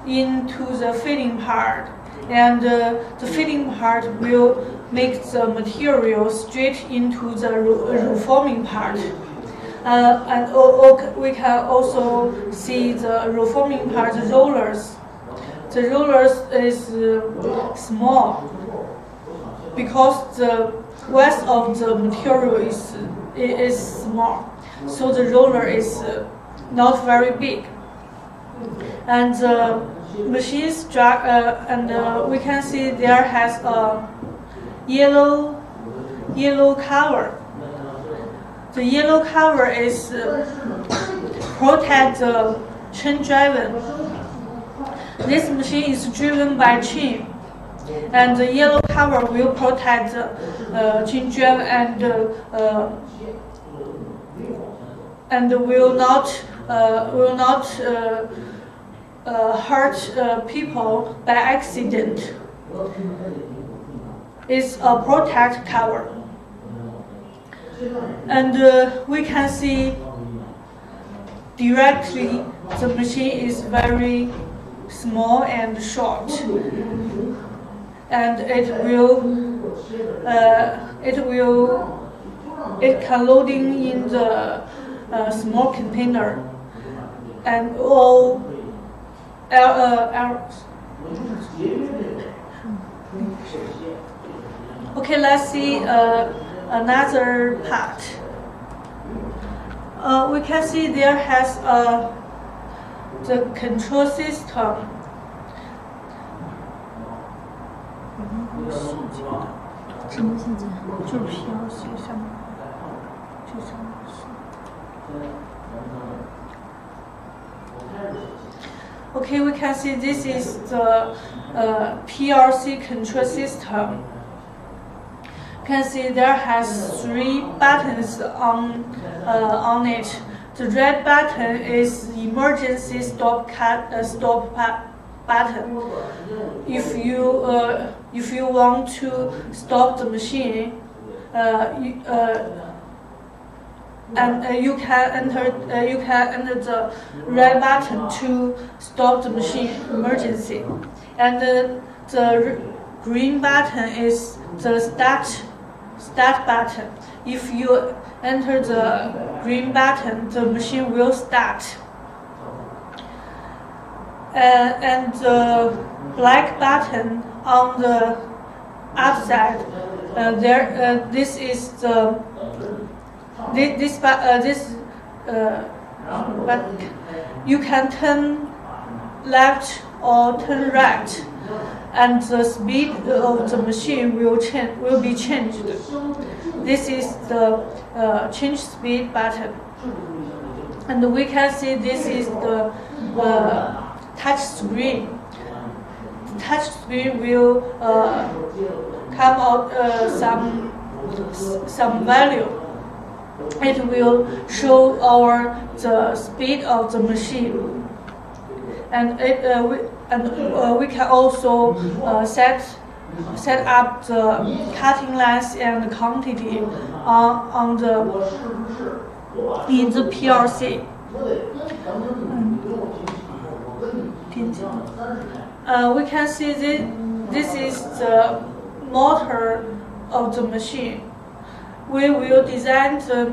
into the feeding part, and the feeding part will make the material straight into the reforming part. And we can also see the reforming part, the rollers. The rollers is small because the width of the material is small, so the roller is not very big. And the machine and we can see there has a yellow cover. The yellow cover is protect the chain driven. This machine is driven by chain, and the yellow cover will protect the chain driven and will not hurt people by accident. It's a protect cover. And we can see directly, the machine is very small and short, and it can loading in the small container and all errors. Okay, let's see another part. We can see there has the control system. Okay, we can see this is the PLC control system. You can see there has 3 buttons on it. The red button is emergency stop button. If you want to stop the machine, you can enter the red button to stop the machine emergency, and the green button is the start button. If you enter the green button, the machine will start. And the black button on the outside, this is the but you can turn left or turn right, and the speed of the machine will be changed. This is the change speed button, and we can see this is the touch screen. The touch screen will come out some value. It will show the speed of the machine, and we can also set up the cutting length and quantity in the PLC. We can see this is the motor of the machine. We will design the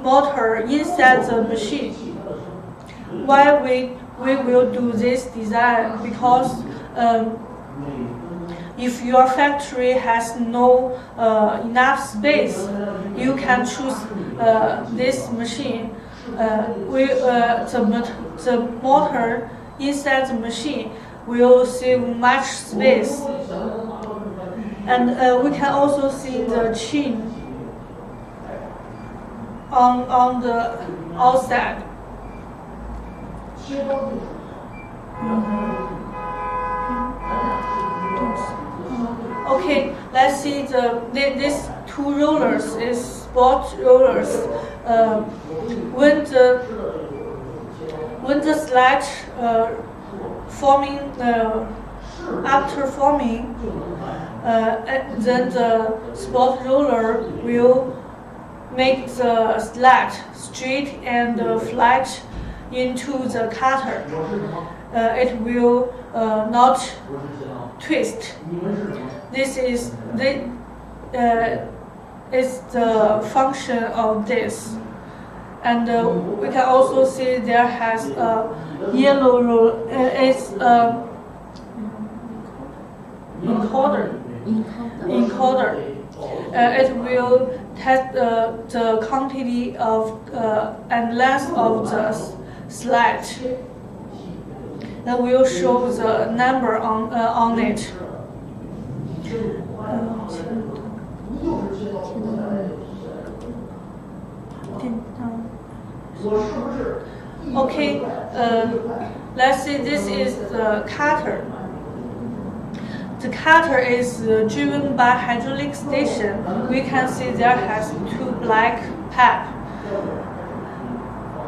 motor inside the machine. Why we will do this design? Because if your factory has no enough space, you can choose this machine. The motor inside the machine will save much space, and we can also see the chain on the outside. Okay, let's see these 2 rollers is spot rollers. When the slide forming after forming, then the spot roller will make the slide straight and flat into the cutter. It will not twist. This is the function of this. And we can also see there has a yellow roll. It's encoder. It will test the quantity of and length of the slide. That will show the number on it. Okay, let's see. This is the cutter. The cutter is driven by hydraulic station. We can see there has 2 black pipes,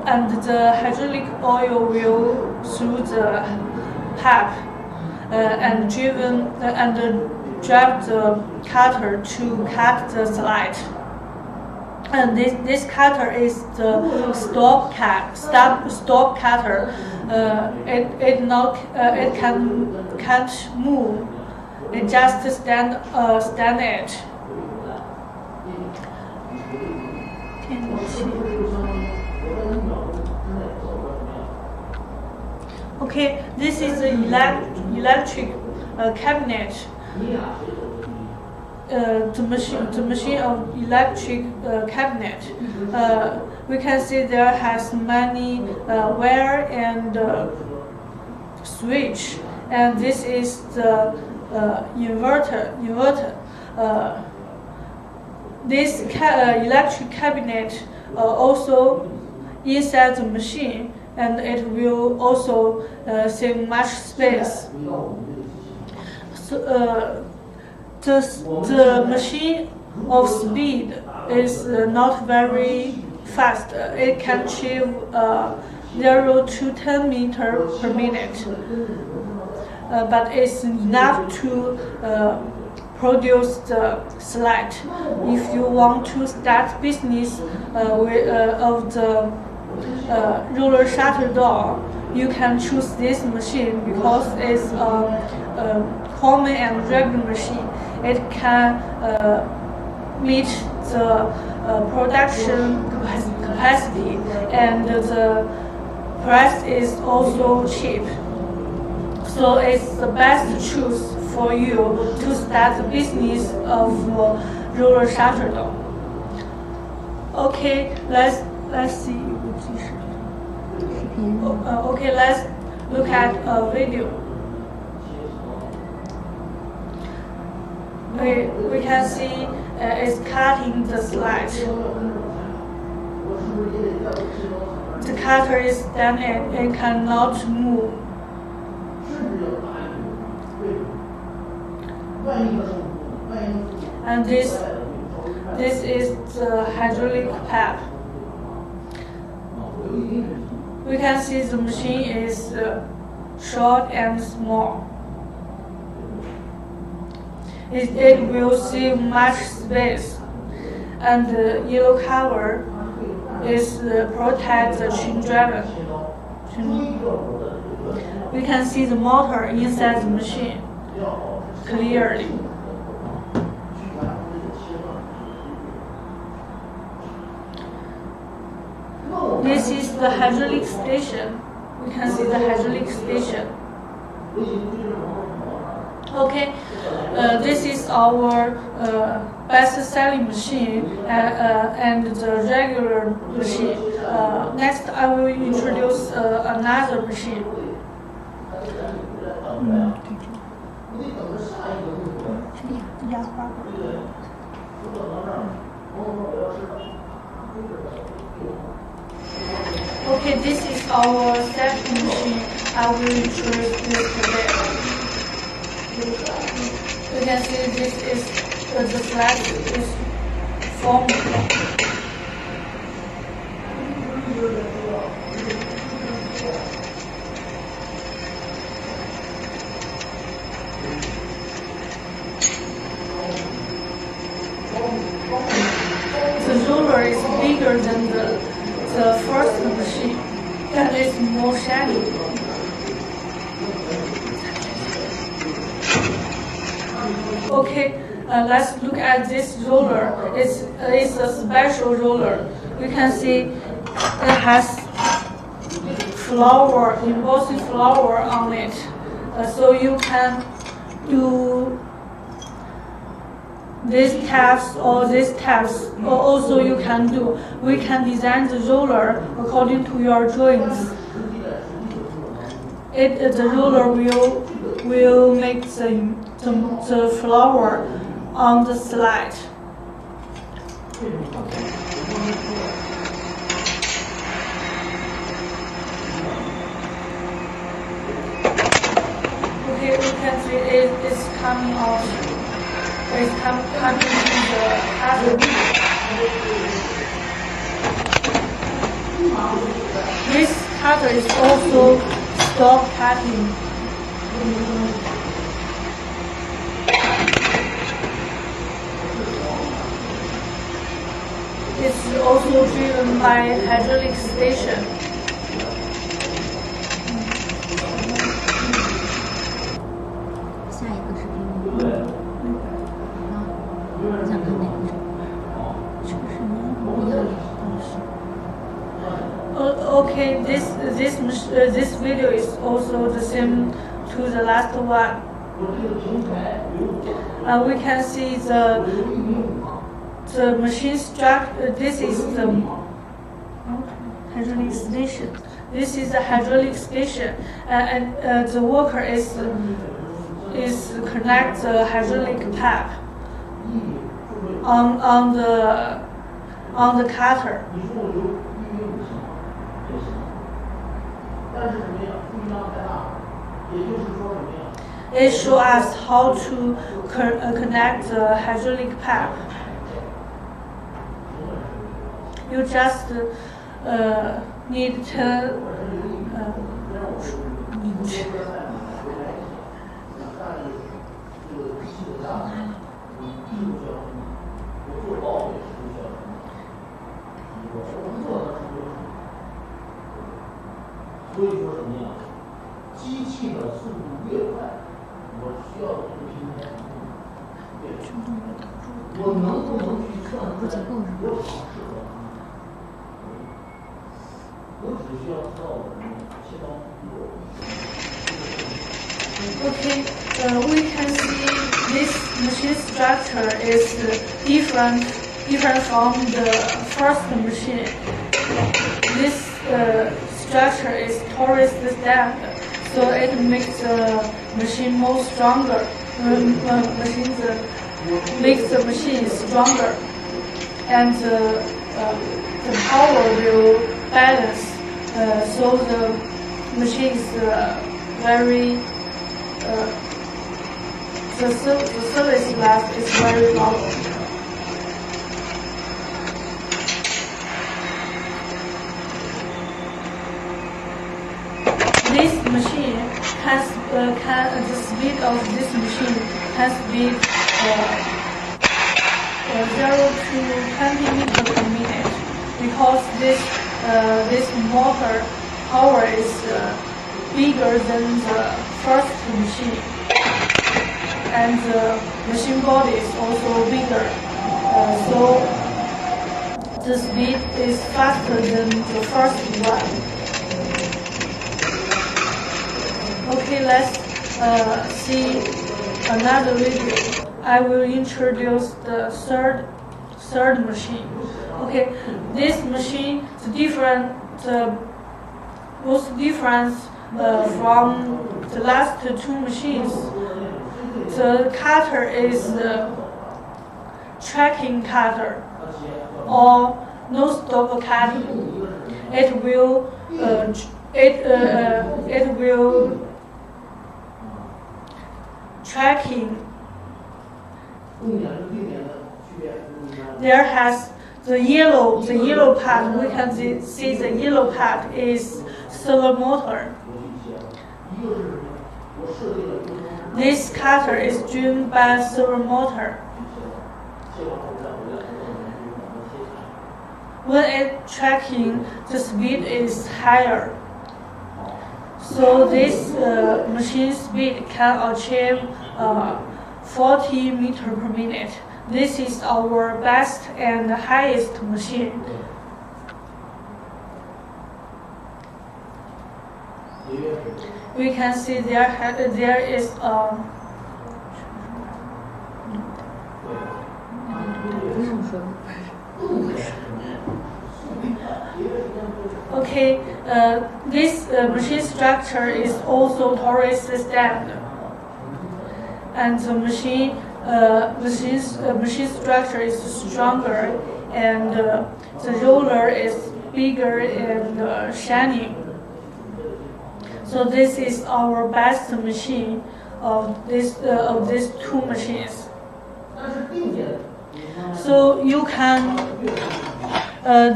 and the hydraulic oil will through the pipe and drive the cutter to cut the slide. And this cutter is the stop cutter. It can't move. It just stand it. Okay, this is the electric cabinet. The machine of electric cabinet. We can see there has many wire and switch, and this is the inverter. This electric cabinet also inside the machine, and it will also save much space. So, the machine of speed is not very fast. It can achieve 0 to 10 meters per minute, but it's enough to produce the slide. If you want to start business of the roller shutter door, you can choose this machine because it's a common and regular machine. It can meet the production capacity, and the price is also cheap. So it's the best choice for you to start the business of roller shutter door. Okay, let's see. Okay, let's look at a video. We can see it's cutting the slide. The cutter is done and it cannot move. And this is the hydraulic pump. We can see the machine is short and small. It will save much space, and the yellow cover is protect the children. We can see the motor inside the machine clearly. This is the hydraulic station. We can see the hydraulic station. Okay, this is our best-selling machine and the regular machine. Next, I will introduce another machine. Okay, this is our second machine. I will introduce this today. You can see this is the flag is forming. The roller is bigger than the first machine, and it's more shiny. Okay, let's look at this roller. It's a special roller. You can see it has embossing flower on it. So you can do these tabs or these tabs, or also you can do. We can design the roller according to your drawings. The roller will make the flower on the slide. Okay, we can see it's coming off. It's coming to the cutter. This cutter is also stop cutting. It's also driven by hydraulic station. 下一个视频啊，你想看哪一种？这个是一样的，但是。Okay, this video is also the same to the last one. We can see the machine structure. This is the hydraulic station. This is the hydraulic station, and the worker is connect the hydraulic pipe on the cutter. 但是什么呀？不一样太大，也就是说什么呀？ It shows us how to connect the hydraulic pipe. You just need 10 inch. Okay, we can see this machine structure is different from the first machine. This structure is torus stand, so it makes the machine more stronger. Makes the machine stronger, and the power will balance. So the machine is very. The service life is very long. This machine the speed of this machine can speed 0 to 20 meters per minute, because this motor power is bigger than the first machine, and the machine body is also bigger, so the speed is faster than the first one. Okay, let's see another video. I will introduce the third machine. Okay, this machine, the most difference from the last two machines. The cutter is the tracking cutter or no-stop cutting. It will tracking. There has the yellow part. We can see the yellow part is servo motor. This cutter is driven by servo motor. When it tracking, the speed is higher. So this machine speed can achieve 40 meters per minute. This is our best and highest machine. We can see there is Okay, this machine structure is also torus stand, and the machine structure is stronger, and the roller is bigger and shining. So this is our best machine of these two machines. So you can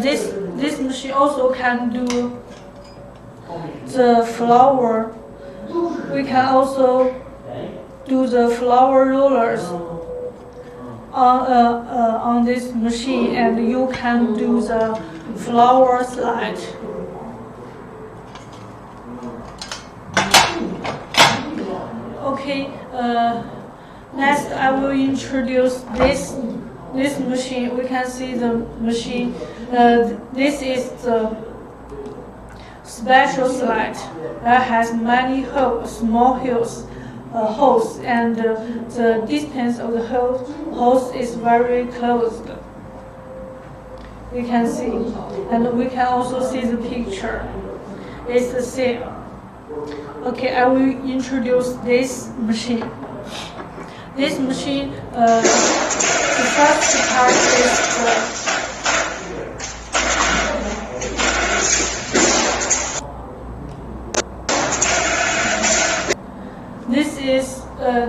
this machine also can do the flower. We can also do the flower rollers on this machine, and you can do the flower slide. Okay, next I will introduce this machine. We can see the machine. This is the special slide that has many holes, small holes, and the distance of the holes is very close. We can see, and we can also see the picture. It's the same. Okay, I will introduce this machine. This machine, the first part is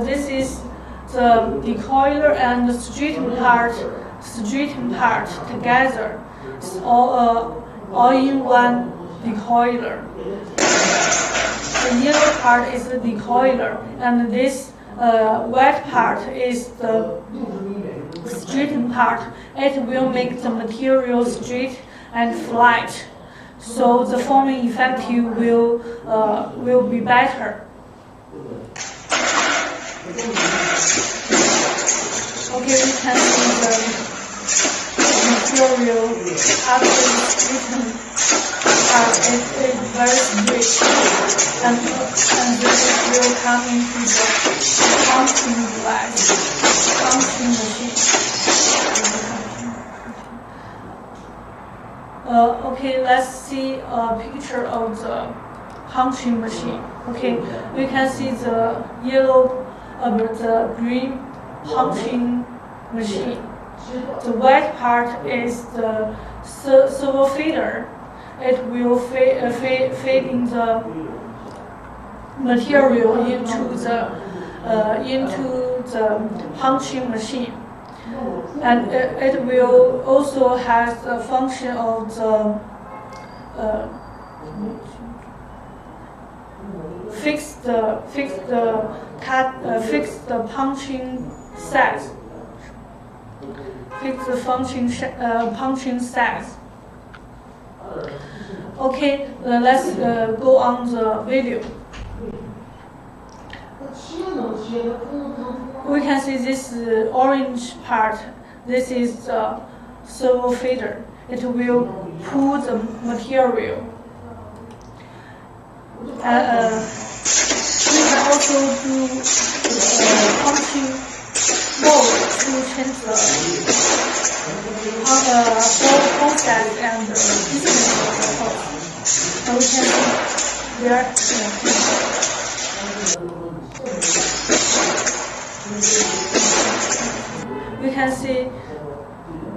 this is the decoiler and the straighten part together. It's all in one decoiler. The yellow part is the decoiler, and this white part is the straighten part. It will make the material straight and flat, so the forming effect will be better. Okay, we can see the material after the straighten part is very straight, and this will come into the punching machine. Okay, let's see a picture of the punching machine. Okay, we can see the yellow, the green punching machine. The white part is the servo feeder. It will feeding the material into the punching machine, and it will also have the function of the fix the punching set. Fix the punching set. Okay, let's go on the video. We can see this orange part. This is the servo feeder. It will pull the material. We can also do punching mode to change the process and the distance of the hole. So we can see there. We can see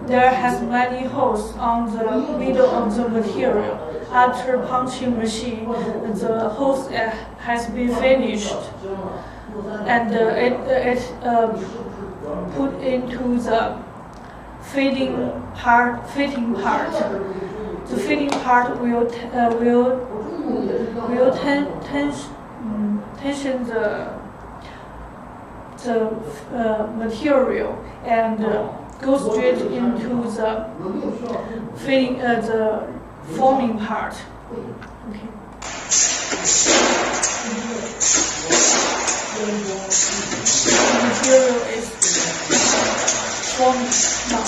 there has many holes on the middle of the material. After punching machine, the holes has been finished, and it put into the fitting part. The fitting part will tension the material and go straight into the fitting the forming part. Okay. The material is forming now.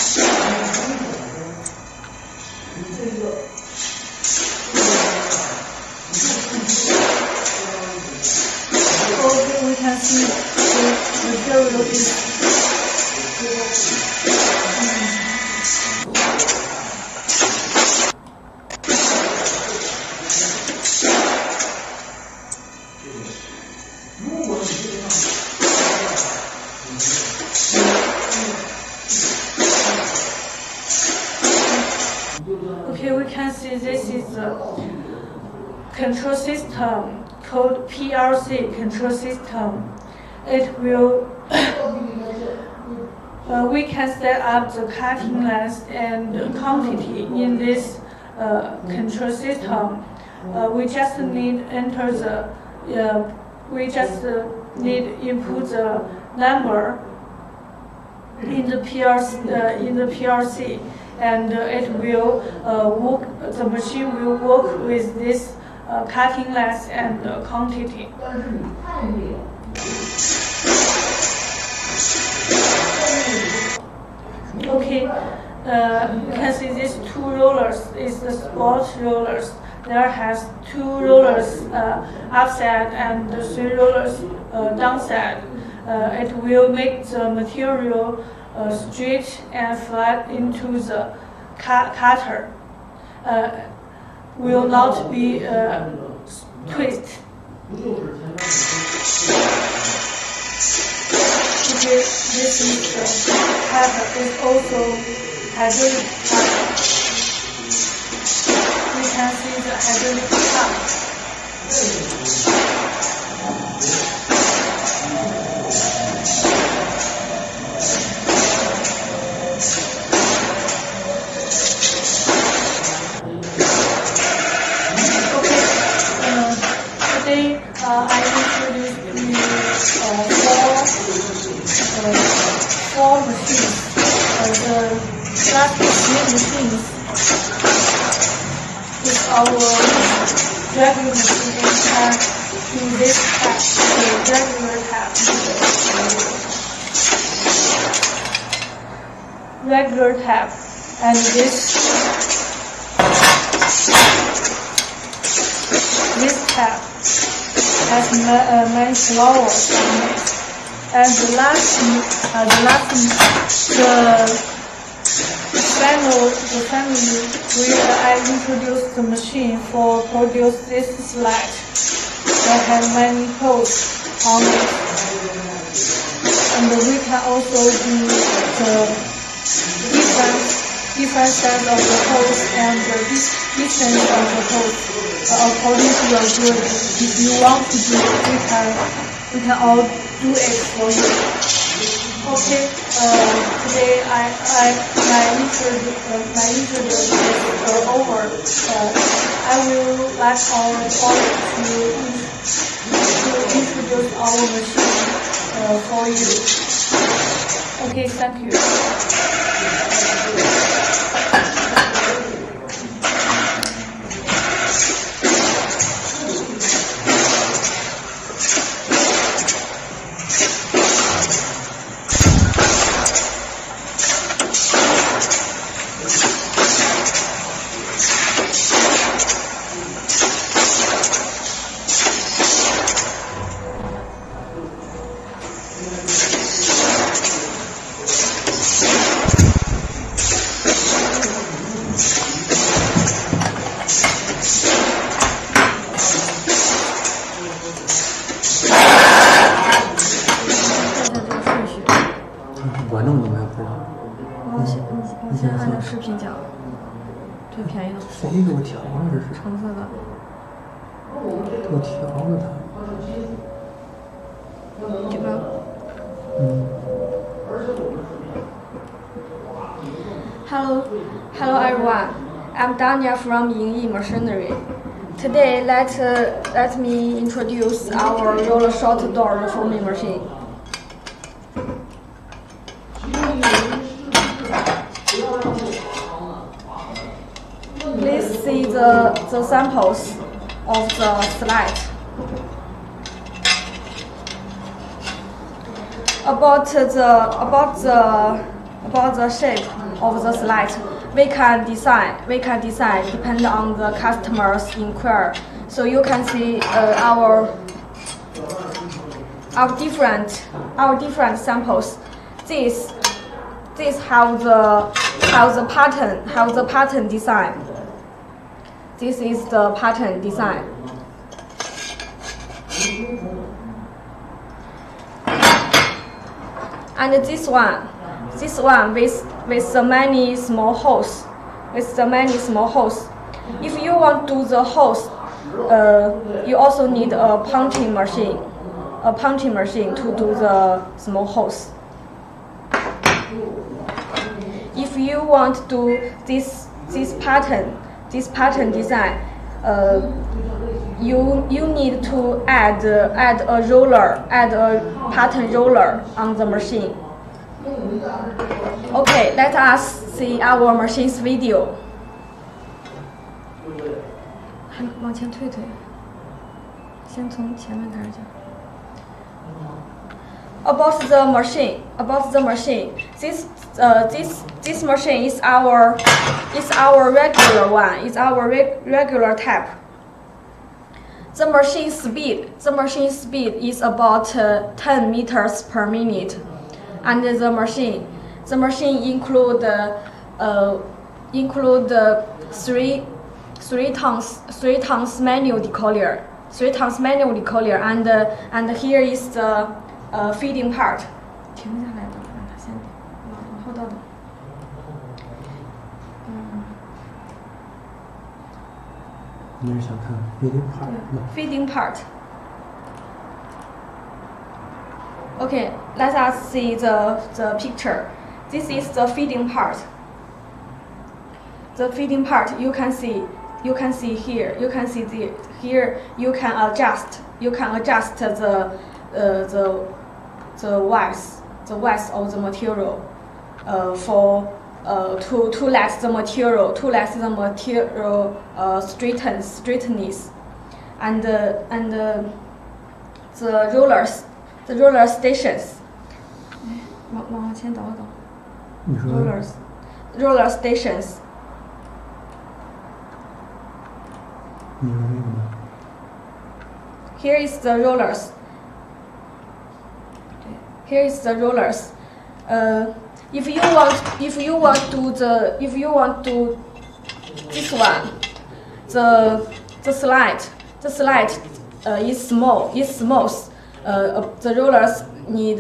Okay, we can see the material is okay, we can see this is a control system called PLC control system. It will we can set up the cutting length and quantity in this control system. We just need enter the we just need input the number in the PLC, and it will work. The machine will work with this cutting length and quantity. Okay, you can see these two rollers is the sport rollers. There has two rollers upside and three rollers downside. It will make the material straight and flat into the cutter. Will not be twist. Okay, this is the cutter. It's also hydraulic cutter. We can see the hydraulic cutter. Today, I introduced you four machines. The plastic machines is our regular machine and can do this task, the regular tab, and this tab has many flowers on it. And the family where I introduced the machine for produce this slide that has many holes on it. And we can also do the different size of the holes and the distance of the holes according to your good. If you want to do it, we can all do it for you. Okay, today my introduction is over. I will like our colleague to introduce our machine for you. Okay, thank you.观众都没有不知道。你先按照视频讲，最便宜的。谁给我调了这是？橙色的。给我调了它。这个。Hello everyone. I'm Dania from Yingyee Machinery. Today, let me introduce our roller short door reforming machine. Please see the samples of the slide. About the shape of the slide, we can decide depending on the customer's inquiry. So you can see our different samples. This have the pattern design. This is the pattern design. And this one with the many small holes. If you want to do the holes, you also need a punching machine to do the small holes. If you want to do this pattern design, you need to add a pattern roller on the machine. Okay, let us see our machine's video. 还往前退退，先从前面开始讲。About the machine. This machine is our regular one. It's our regular type. The machine speed is about 10 meters per minute, and the machine include three tons manual decollier, and here is the feeding part. 停下来吧，让它先往后倒倒。你是想看 feeding part 吗？ Feeding part. Okay, let us see the picture. This is the feeding part. The feeding part you can see here. You can see here. You can adjust the width of the material to let the material straightness, and the roller stations. 往前倒一倒。你说 roller stations. 你说这个吗？ Here is the rollers. Here is the rollers. If you want to this one, the slide is smooth. The rollers need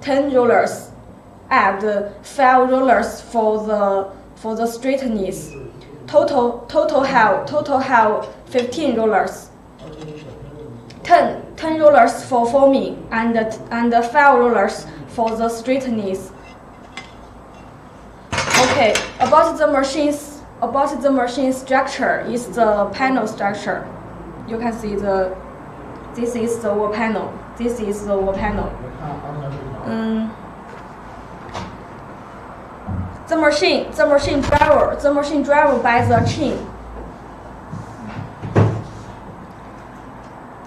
10 rollers. Add 5 rollers for the straightness. Total have 15 rollers. 10 rollers for forming and 5 rollers for the straightness. Okay, about the machine structure is the panel structure. You can see this is the wall panel. This is the wall panel. The machine driver by the chain.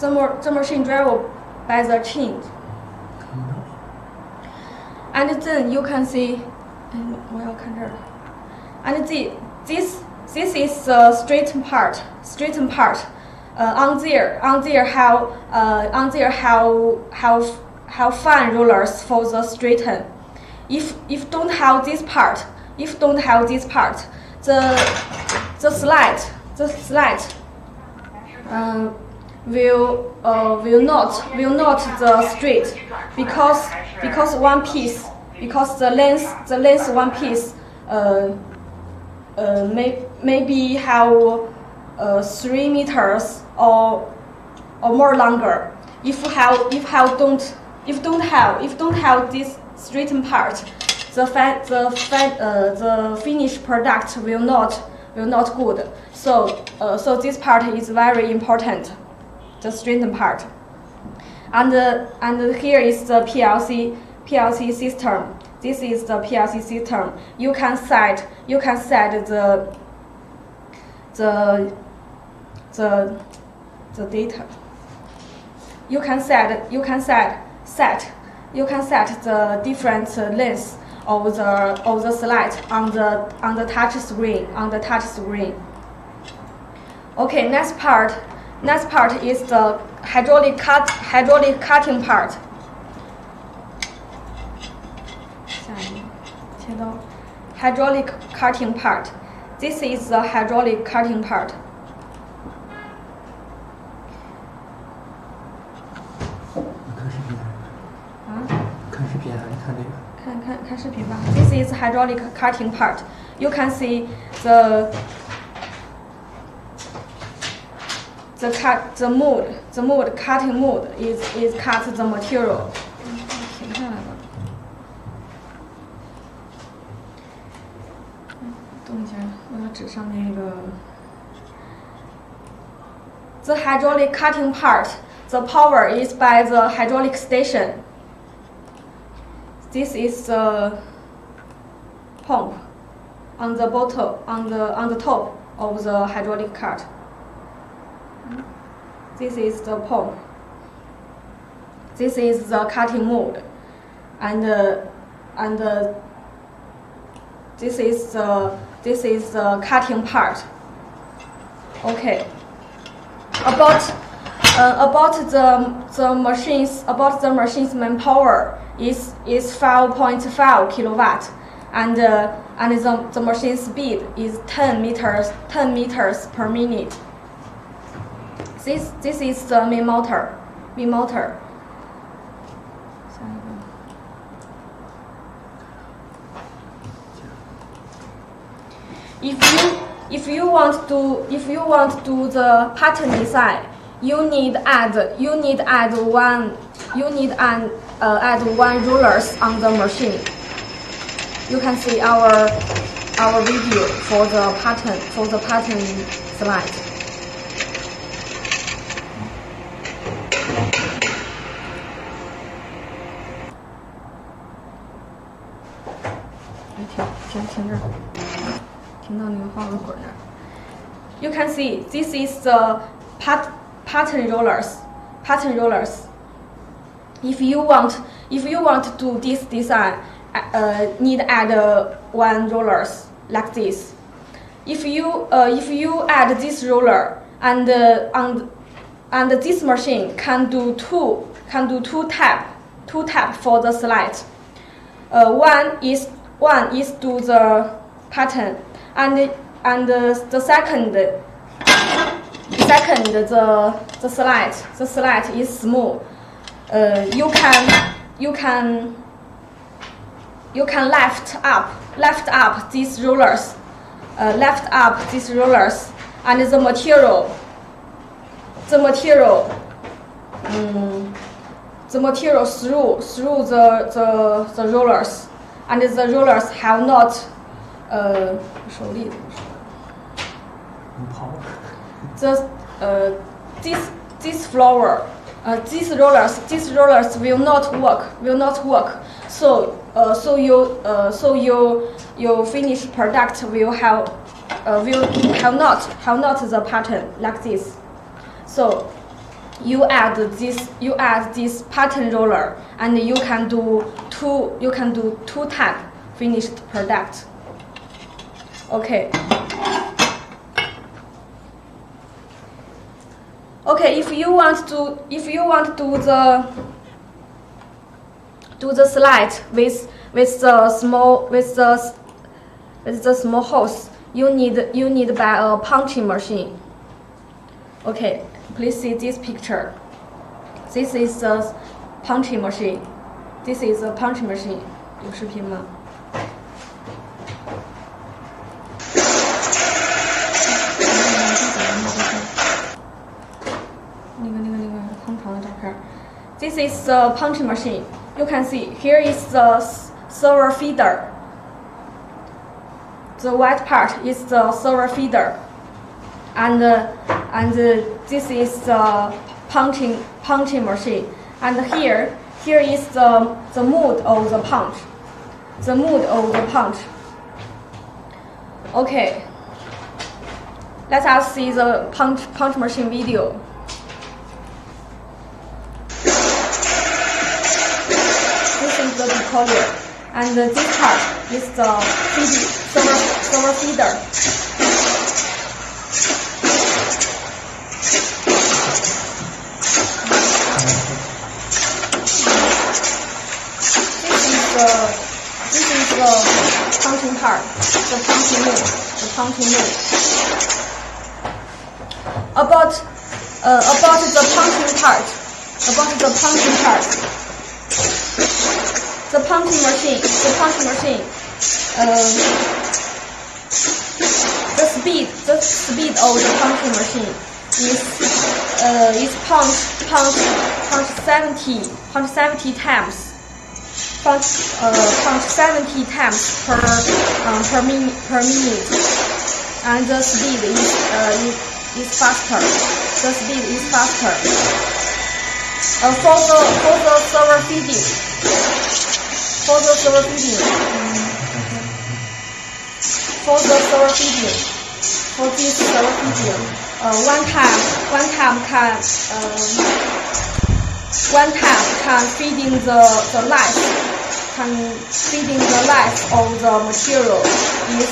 The machine driver by the chain. And then you can see, and this is the straighten part. On there how fine rollers for the straighten. If don't have this part, the slide will not the straight because one piece, because the length one piece maybe have 3 meters or more longer. If don't have this straighten part, the finished product will not good. So this part is very important, the straighten part. And here is the PLC system. This is the PLC system. You can set the data. You can set the different lengths of the slide on the touch screen. Okay, next part is the hydraulic cutting part. 下一个，切到 hydraulic cutting part. This is the hydraulic cutting part. 看视频还是看视频还是看这个？看视频吧。This is hydraulic cutting part. You can see the cutting mold is cut the material. 停下来吧。动一下，我要指上那个。The hydraulic cutting part. The power is by the hydraulic station. this is the pump on the bottom, on the top of the hydraulic cart. This is the pump. This is the cutting mode, and this is the cutting part. Okay. About the machine's manpower is 5.5 kilowatt, and the machine speed is 10 meters per minute. This is the main motor. If you want to do the pattern design, you need add one rollers on the machine. You can see our video for the pattern slide. You can see this is the pattern rollers. If you want to do this design, need add one rollers like this. If you add this roller and this machine can do two tap for the slide. One is do the pattern, and the second the slide is smooth. You can lift up these rollers, and the material through the rollers, and the rollers have not this floor, these rollers will not work. So your finished product will have not the pattern like this. So you add this pattern roller, and you can do two tap finished product. Okay. Okay, if you want to do the slide with the small hose, you need buy a punching machine. Okay, please see this picture. This is the punching machine. This is a punching machine. 有视频吗？This is the punching machine. You can see here is the server feeder. The white part is the server feeder, and this is the punching machine. And here is the mood of the punch. Okay. Let us see the punch machine video. The decoder, and this part is the server feeder. This is the punching part, the punching move. About the punching part. The punching machine, the speed of the punching machine is punch 70 times. Punch 70 times per minute, and the speed is faster. For the server feeding, for the server feeding, for the server feeding, for this server feeding, one time can feeding the life, can feeding the life of the material is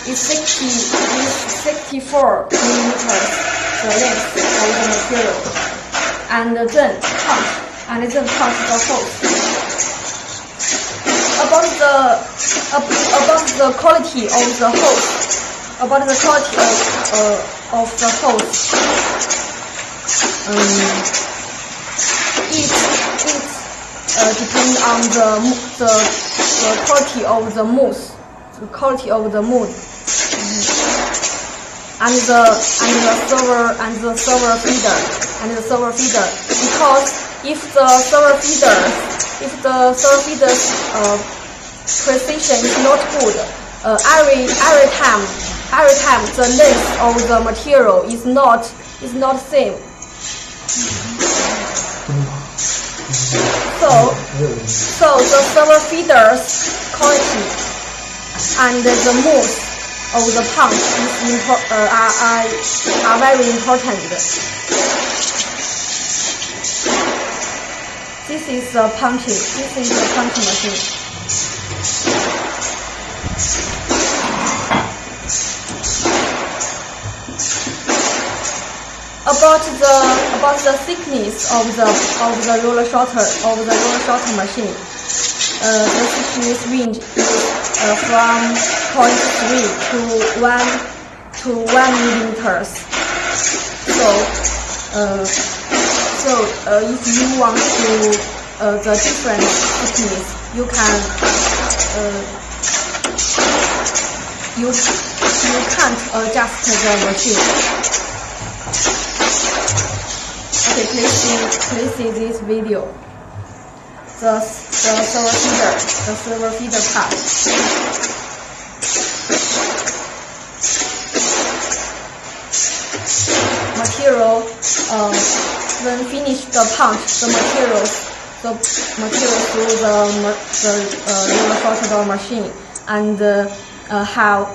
64 millimeters the length of the material, and then punch the holes. About the quality of the hose, about the quality of the hose. It depends on the quality of the mousse, the quality of the mood, and the server feeder. Because if the server feeder's precision is not good, every time the length of the material is not same. So the server feeder's quality and the mousse of the punch are very important. This is the punching machine. About the thickness of the roller shutter machine. The thickness range is from 0.3 to 1 millimeters. So if you want to the different thickness, you can't adjust the machine. Okay, please see this video. The server feeder part. Material, when finish the punch, the material through the roller shutter machine, and have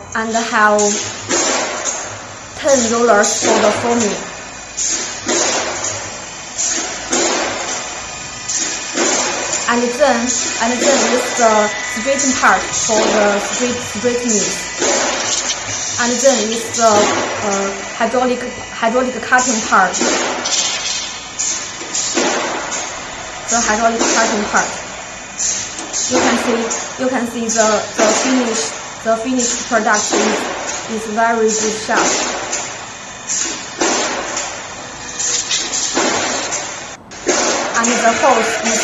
10 rollers for the forming. And then is the straighten part for the straightening. And then is the hydraulic cutting part. The hydraulic cutting part. You can see the finished product is very good sharp. And the hose is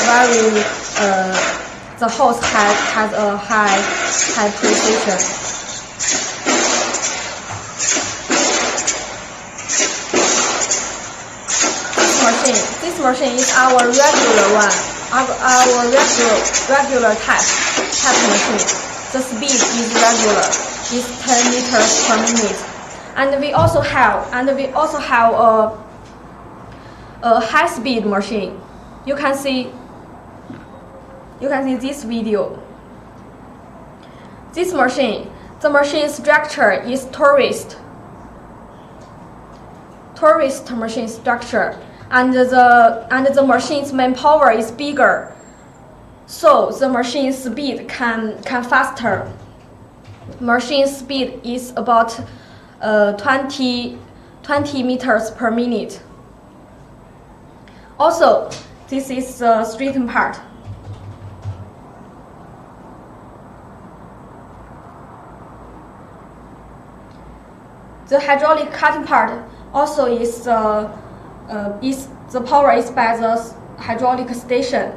very the hose has a high precision. This machine is our regular one, our regular type machine. The speed is regular, is 10 meters per minute, and we also have a high-speed machine. You can see this video. This machine, the machine structure is tourist machine structure, and the machine's manpower is bigger, so the machine speed can faster. Machine speed is about 20 meters per minute. Also, this is the straighten part. The hydraulic cutting part also is the power is by the hydraulic station.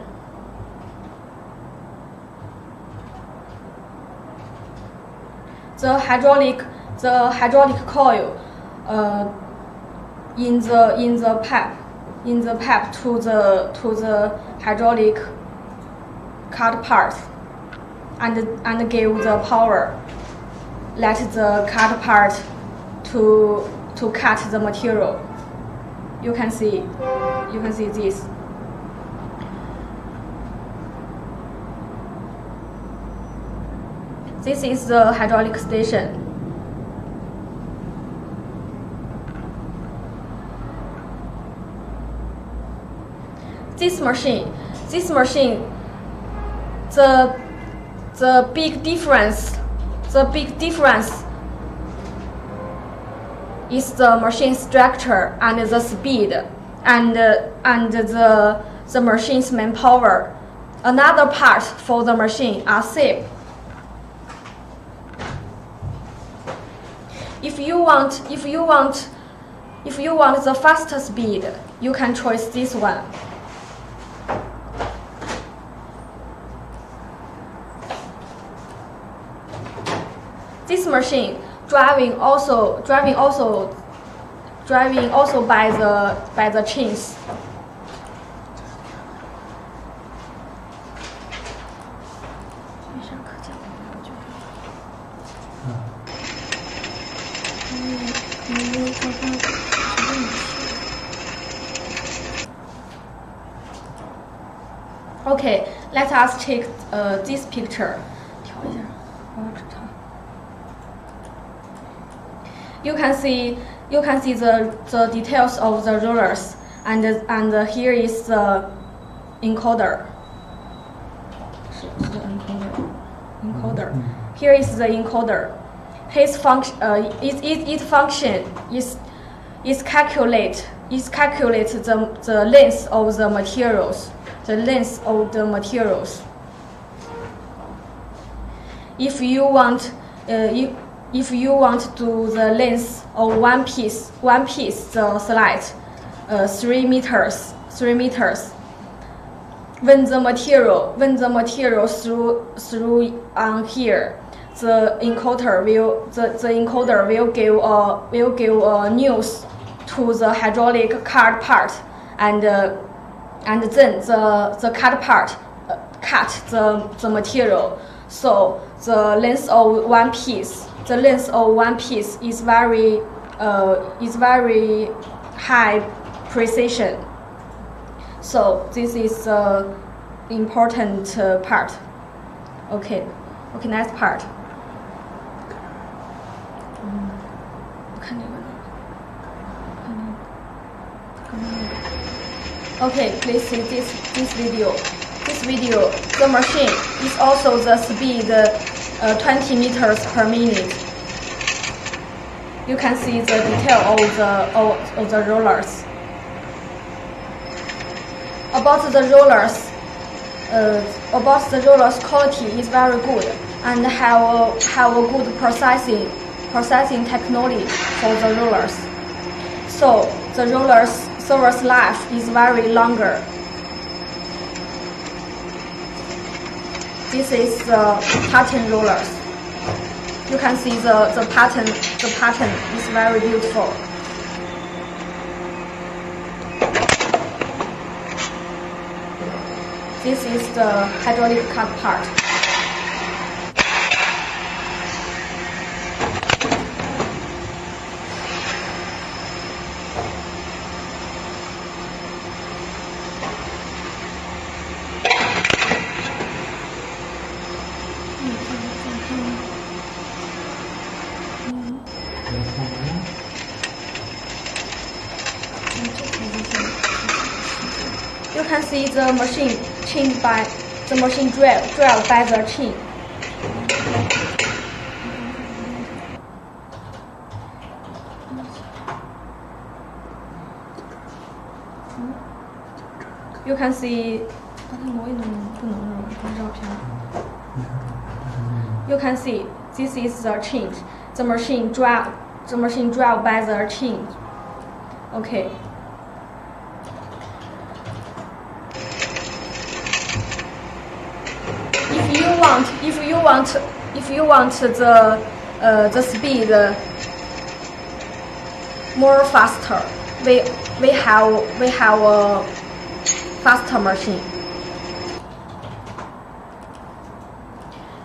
The hydraulic coil in the pipe to the hydraulic cut part, and give the power. Let the cut part to cut the material. You can see this. This is the hydraulic station. This machine, the big difference is the machine structure and the speed and the machine's manpower. Another part for the machine are safe. If you want the faster speed, you can choose this one. This machine driving also by the chains. Okay, let us take this picture. You can see the details of the rollers, and here is the encoder. Here is the encoder. Its function is calculate the length of the materials. If you want to do the length of one piece, the slide, 3 meters. When the material through on here, the encoder will give a news to the hydraulic cut part, and then the cut part cut the material. So the length of one piece is very high precision. So this is the important part. Okay, next part. Okay, please see this video. The machine is also the speed 20 meters per minute. You can see the detail of the rollers. About the rollers quality is very good and have a good processing technology for the rollers. So the rollers service life is very longer. This is the pattern rollers. You can see the pattern is very beautiful. This is the hydraulic cut part. You can see the machine drive by the chain. You can see. You can see this is the chain. The machine drive by the chain. Okay. If you want the speed more faster, we have a faster machine.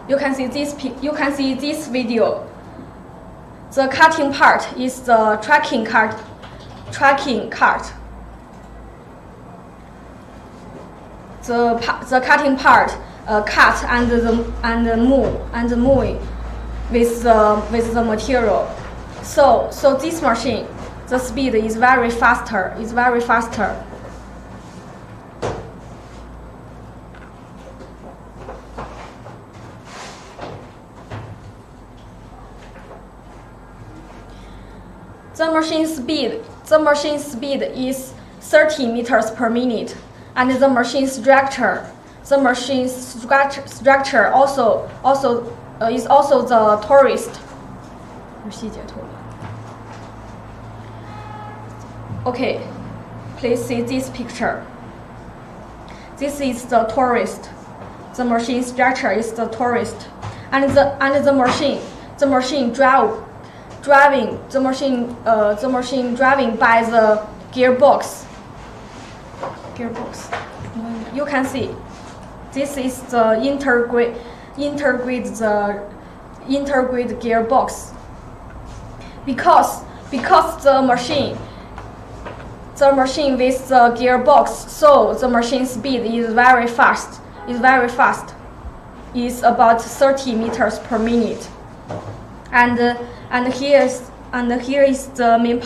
You can see this video. The cutting part is the tracking cart. The cutting part cut and moving with the material. So this machine, the speed is very faster. Is very faster. The machine speed is 30 meters per minute, and the machine structure also is also the tourist. Okay, please see this picture. This is the tourist. The machine structure is the tourist, and the machine driving by the gearbox. You can see this is the integrate gearbox because the machine with the gearbox, so the machine speed is very fast. Is about 30 meters per minute, and here is the main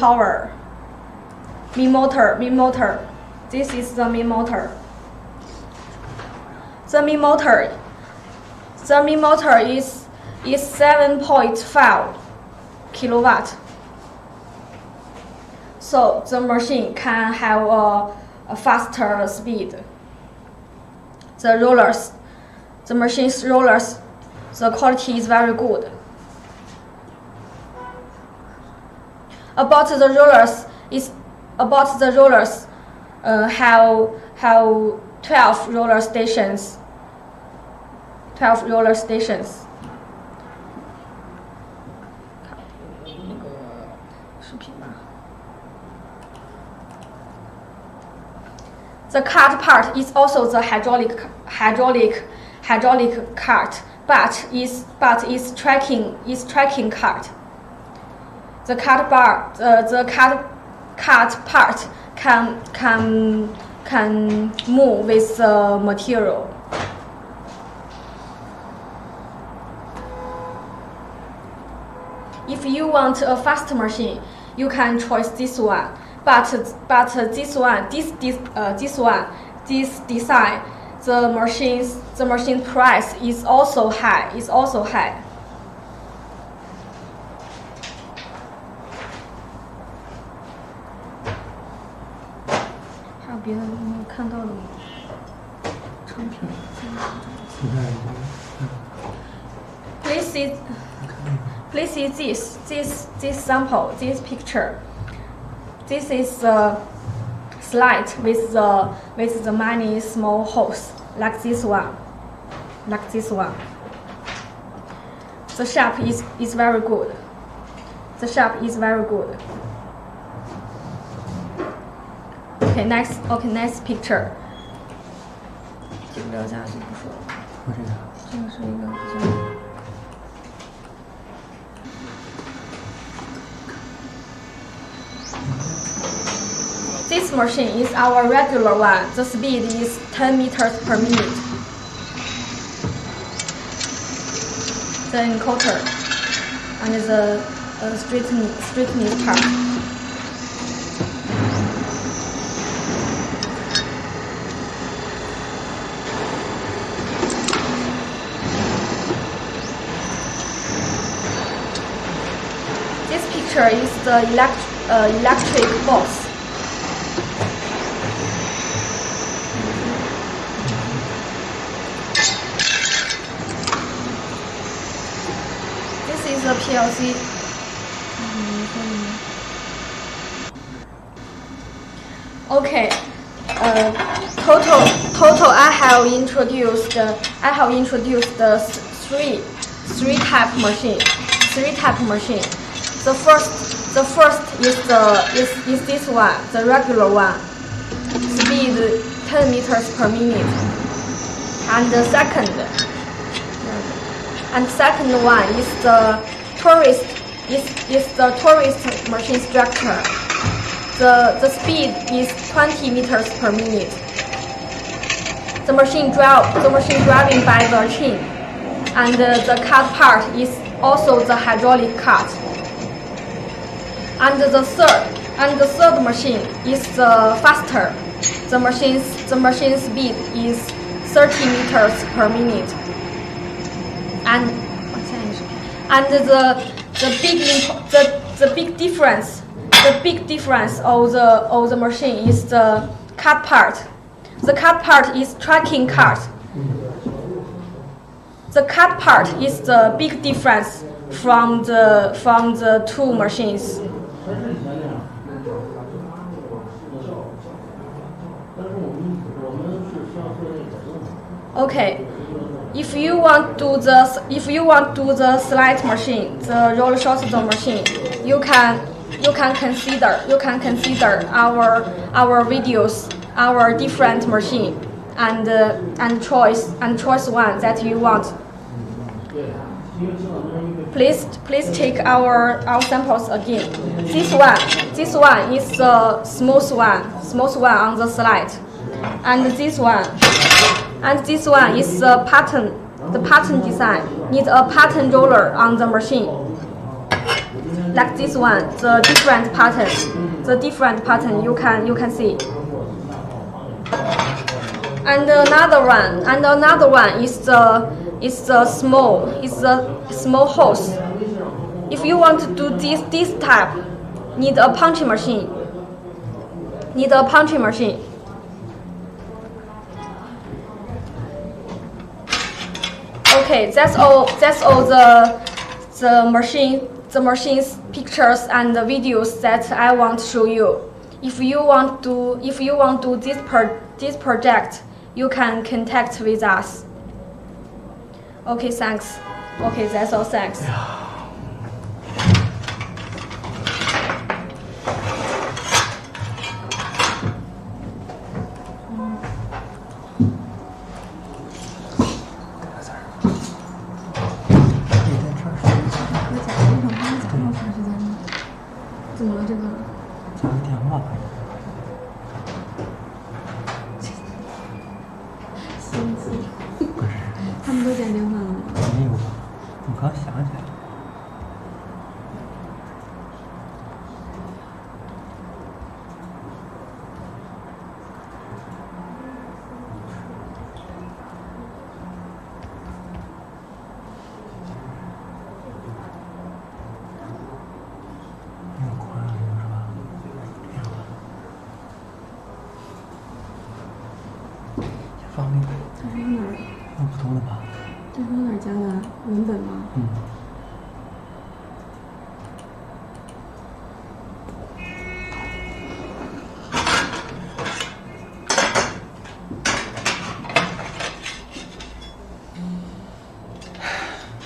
motor. This is the main motor. The main motor is 7.5 kilowatt. So the machine can have a faster speed. The machine's rollers, the quality is very good. About the rollers, have 12 roller stations. 12 roller stations. The cart part is also the hydraulic cart, but is tracking cart. The cart part can move with the material. If you want a fast machine, you can choose this one. But this design, the machine price is also high.还有别的没有看到的吗？成品。Please see this sample, this picture. This is a slide with the many small holes like this one. The shape is very good. Okay, next picture. 这个聊下去不说了。这个是一个比较。This machine is our regular one. The speed is 10 meters per minute. The encoder and the straightening part. This picture is the electric box. This is a PLC. Okay. Total. I have introduced the three type machine. The first is this one, the regular one. Speed 10 meters per minute. And the second one is the tourist machine structure. The speed is 20 meters per minute. the machine driving by the chain, and the cut part is also the hydraulic cut. And the third machine is the faster. The machine speed is 30 meters per minute. And the big difference of the machine is the cut part. The cut part is tracking cut. The cut part is the big difference from the two machines. Okay, if you want to do the slide machine, the roller shutter machine, you can consider our videos, our different machine, and choice one that you want. Please take our samples again. This one is the smooth one on the slide, and this one is the pattern design. Need a pattern roller on the machine. Like this one, the different pattern you can see. And another one is the small hose. If you want to do this type, need a punching machine. Okay, that's all the machine's pictures and the videos that I want to show you. If you want to this project, you can contact with us. Okay, thanks. Okay, that's all. Thanks.怎么了这个？讲个电话吧。生气。不是。他们都讲电话了吗？没有吧？我刚想起来了。方便。他说哪儿？用普通的吧。他说哪儿加的文本吗？嗯。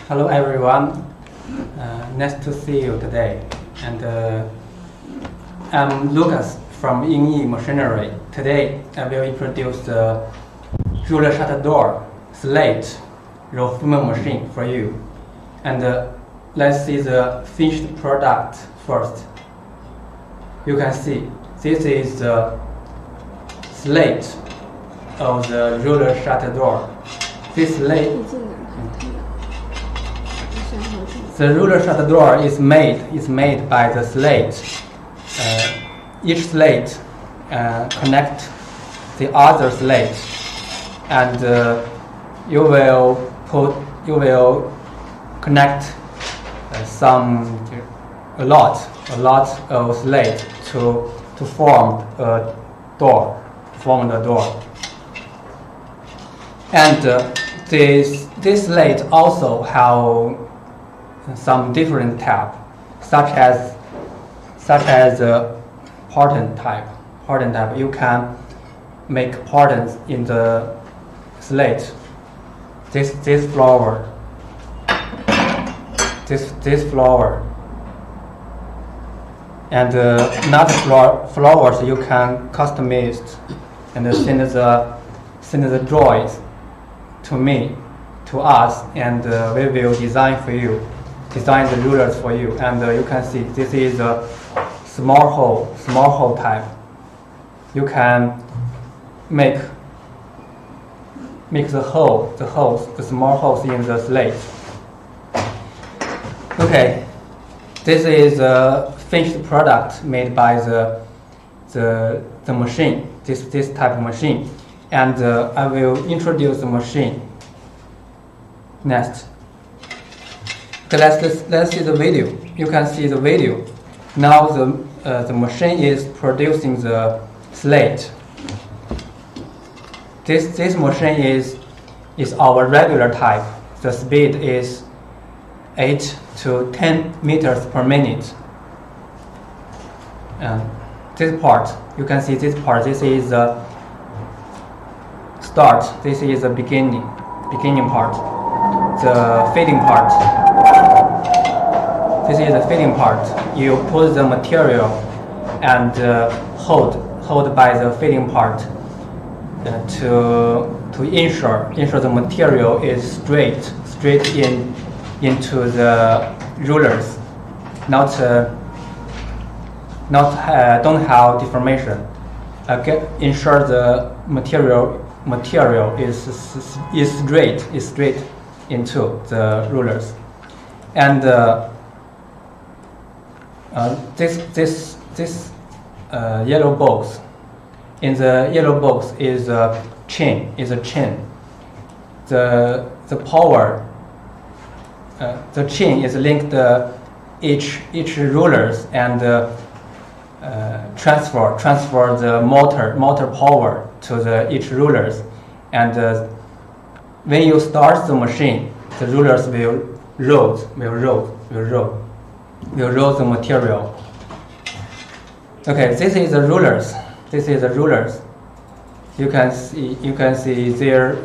Hello everyone, nice to see you today. And I'm Lucas from Yingyee Machinery. Today I will introduce the roller shutter door slate roll film machine for you. And let's see the finished product first. You can see this is the slate of the roller shutter door. This slate. The roller shutter door is made by the slate. Each slate connect the other slate, and you will connect a lot of slate to form a door, And this slate also have some different type, such as pattern type. You can make patterns in the slate. This flower, and not flowers you can customize and send the drawings to us, and we will design the rulers for you. And you can see this is a small hole type. You can make make the small holes in the slate. Okay, this is a finished product made by the machine, this type of machine, and I will introduce the machine next. Okay, let's see the video. You can see the video. Now the machine is producing the slate. This machine is our regular type. The speed is 8 to 10 meters per minute. And this part, you can see this part. This is the start. This is the beginning part. The feeding part. This is the feeding part. You put the material and hold by the feeding part to ensure the material is straight into the rulers, don't have deformation. Ensure the material is straight into the rulers, and this yellow box. In the yellow box is a chain. The power. The chain is linked each rulers and transfer the motor power to each rulers, and when you start the machine, the rulers will roll the material. Okay, this is the rulers. You can see there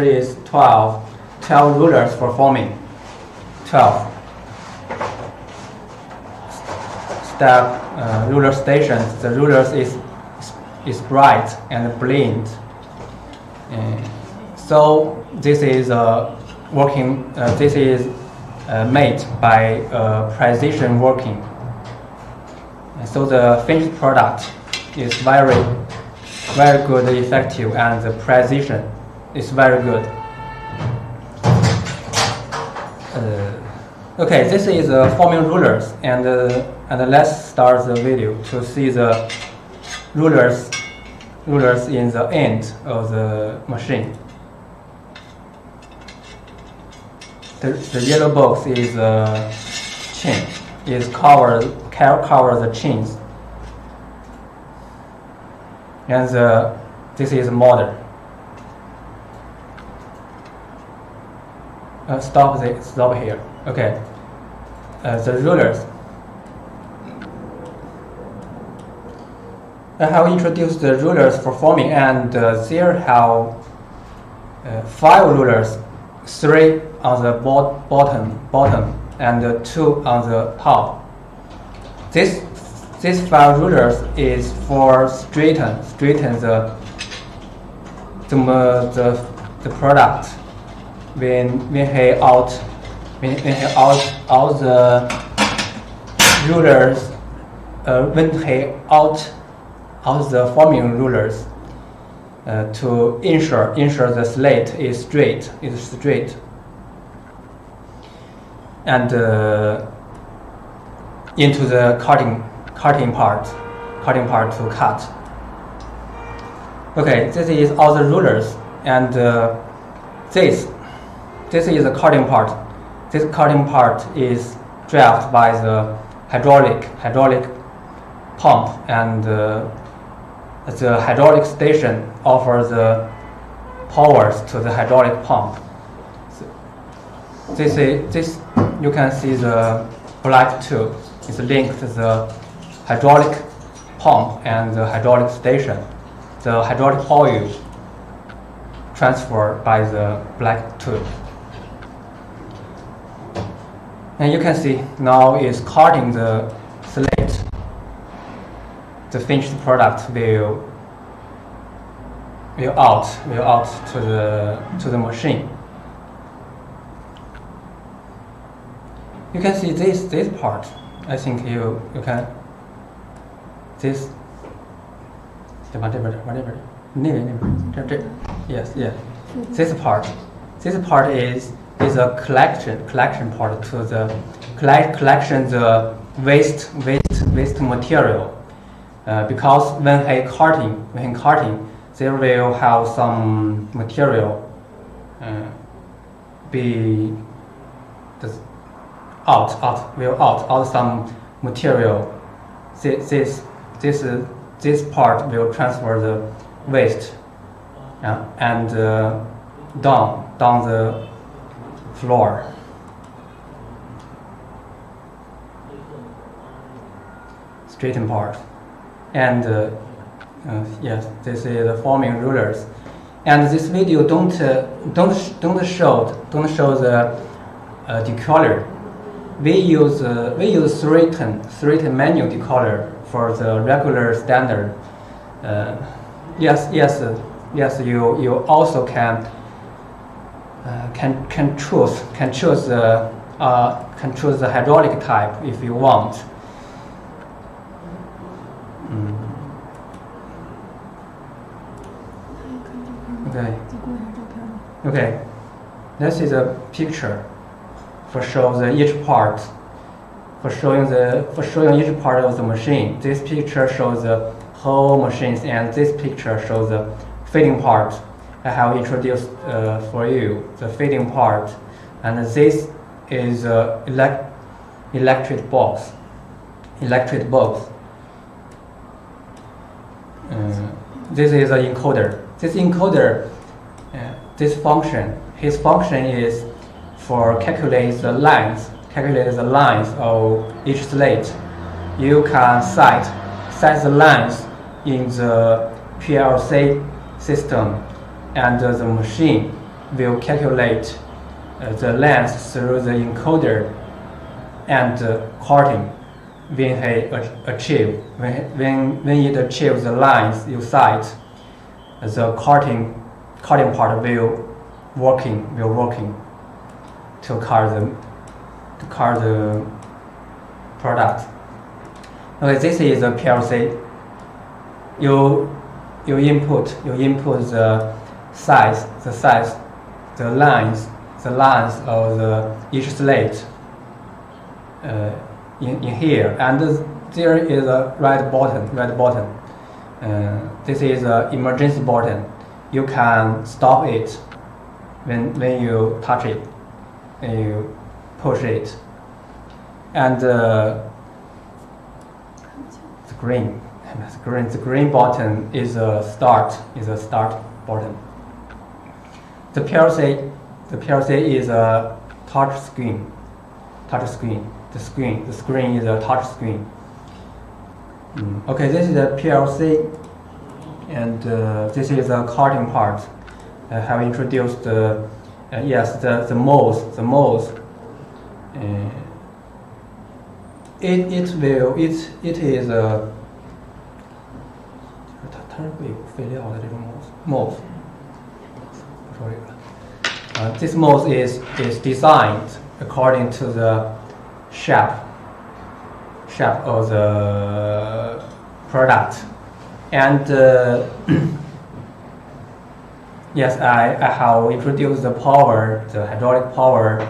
is 12 rulers for forming. 12 step ruler stations. The rulers is bright and blind. So this is working. This is made by precision working. So the finished product is very good, effective, and the precision is very good. Okay, this is forming rulers, and let's start the video to see the rulers in the end of the machine. The yellow box is chain, cover the chains, and this is motor. Stop here. Okay. The rulers. I have introduced the rulers for forming, and there have 5 rulers, 3 on the bottom, and 2 on the top. These 5 rulers is for straighten the product when he out the rulers when he out the forming rulers to ensure the slate is straight and into the cutting part to cut. Okay, this is all the rulers, and this is the cutting part. This cutting part is driven by the hydraulic pump, and the hydraulic station offers the powers to the hydraulic pump. This you can see the black tube is linked to the hydraulic pump and the hydraulic station. The hydraulic oil transferred by the black tube. And you can see now is cutting the slate. The finished product will out to the machine. You can see this part. I think you can whatever. Yes. This part is a collection part to the collection the waste material. Because when he carting, there will have some material be out some material. This part will transfer the waste and down the floor. Straighten part. And yes, this is the forming rulers. And this video don't show the decolor. We use 310 manual decolor for the regular standard. Yes. You also can choose the hydraulic type if you want. Okay. This is a picture for showing each part. For showing each part of the machine. This picture shows the whole machines, and this picture shows the fitting part. I have introduced for you the fitting part, and this is electric box. This is an encoder. This encoder, his function is for calculate the lines of each slate. You can set the lines in the PLC system, and the machine will calculate the length through the encoder and carting. When it achieves the lines you set, the carting part will working to cut the product. Okay, this is a PLC. You input the size, the lines of each slate in here, and there is a red button. This is an emergency button. You can stop it when you touch it, and you push it, and the green button is a start button. The PLC is a touch screen. The screen is a touch screen. Okay, this is a PLC, and this is a carting part. I have introduced the mouse. It is a 它是会有废料的这种 mouse。我说这个，this mouse is designed according to the shape of the product, and yes, I have introduced the hydraulic power,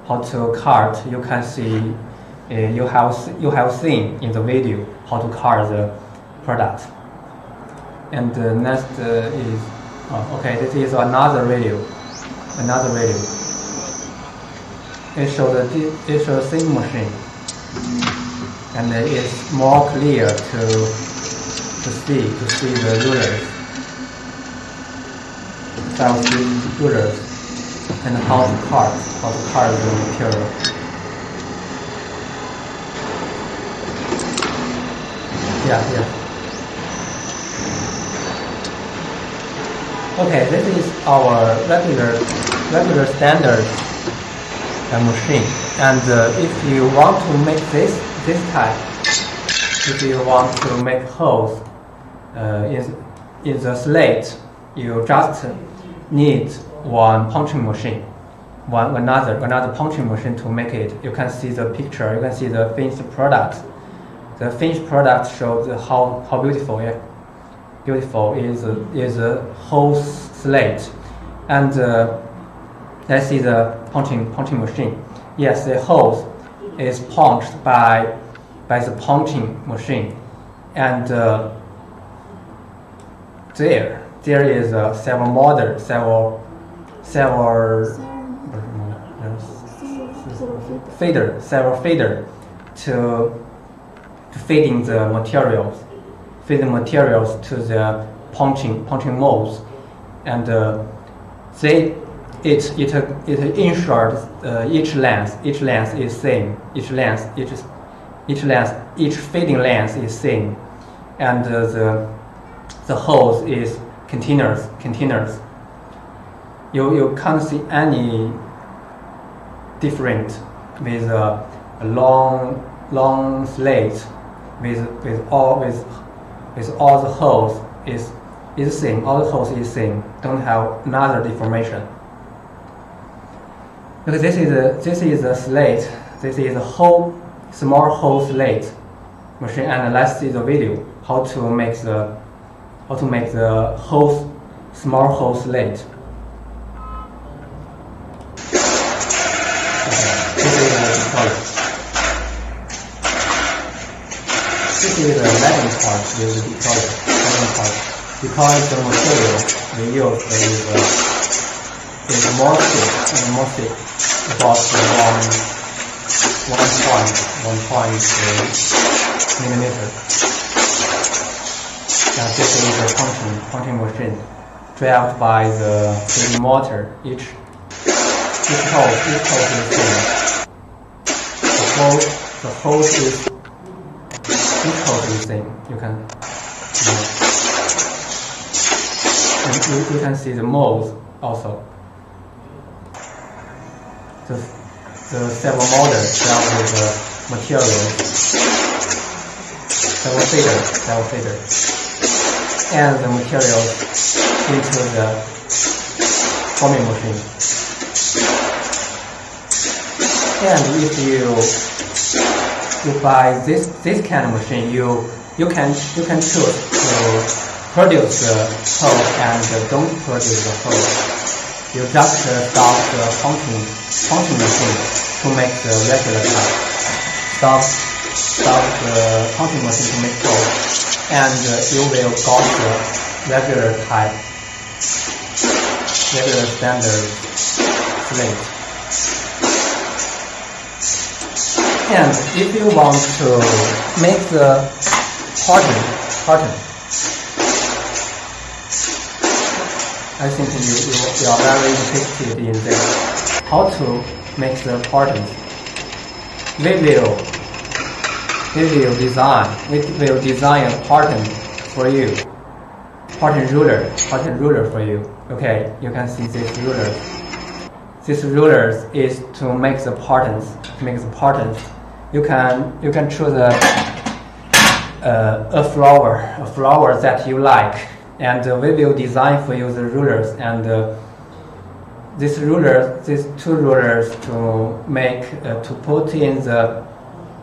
how to cut. You can see, you have seen in the video how to cut the product. And next is okay. This is another video. It shows the same machine, and it's more clear to see the rulers. Rulers and how to cut the material. Yeah. Okay, this is our regular standard machine. And if you want to make this type, if you want to make holes in the slate, you just need one punching machine, another punching machine to make it. You can see the picture. You can see the finished product. The finished product shows how beautiful beautiful is a whole slate, and let's see the punching machine. Yes, the hole is punched by the punching machine, and there is several model, several feeder to feeding the materials to the punching molds, and it ensures each length is same, each feeding length is same, and the hose is continuous. You can't see any different with a long slate with all the holes is same. All the holes is same. Don't have another deformation. Because this is a slate. This is a small hole slate machine, and let's see the video how to make the small hole slate. This is the leading part with the decoder. Because the material we use is more thick, about 1 millimeter. And this is a punching machine, driven by the feeding motor. Each hole is same. The hole is each hole is same. You can see the molds also. The several models dealt with the materials, several feeders, and the materials into the forming machine. And if you buy this kind of machine, you can choose to produce the hole and don't produce the hole. You just stop the punching machine to make the regular type. Stop the punching machine to make hole, and you will got the regular type, regular standard slate. And if you want to make the pattern, I think you are very interested in this. How to make the patterns? We will design a pattern for you. Pattern ruler for you. Okay, you can see this ruler. This ruler is to make the patterns. You can choose a flower that you like, and we will design for you the rulers, and these two rulers to put in the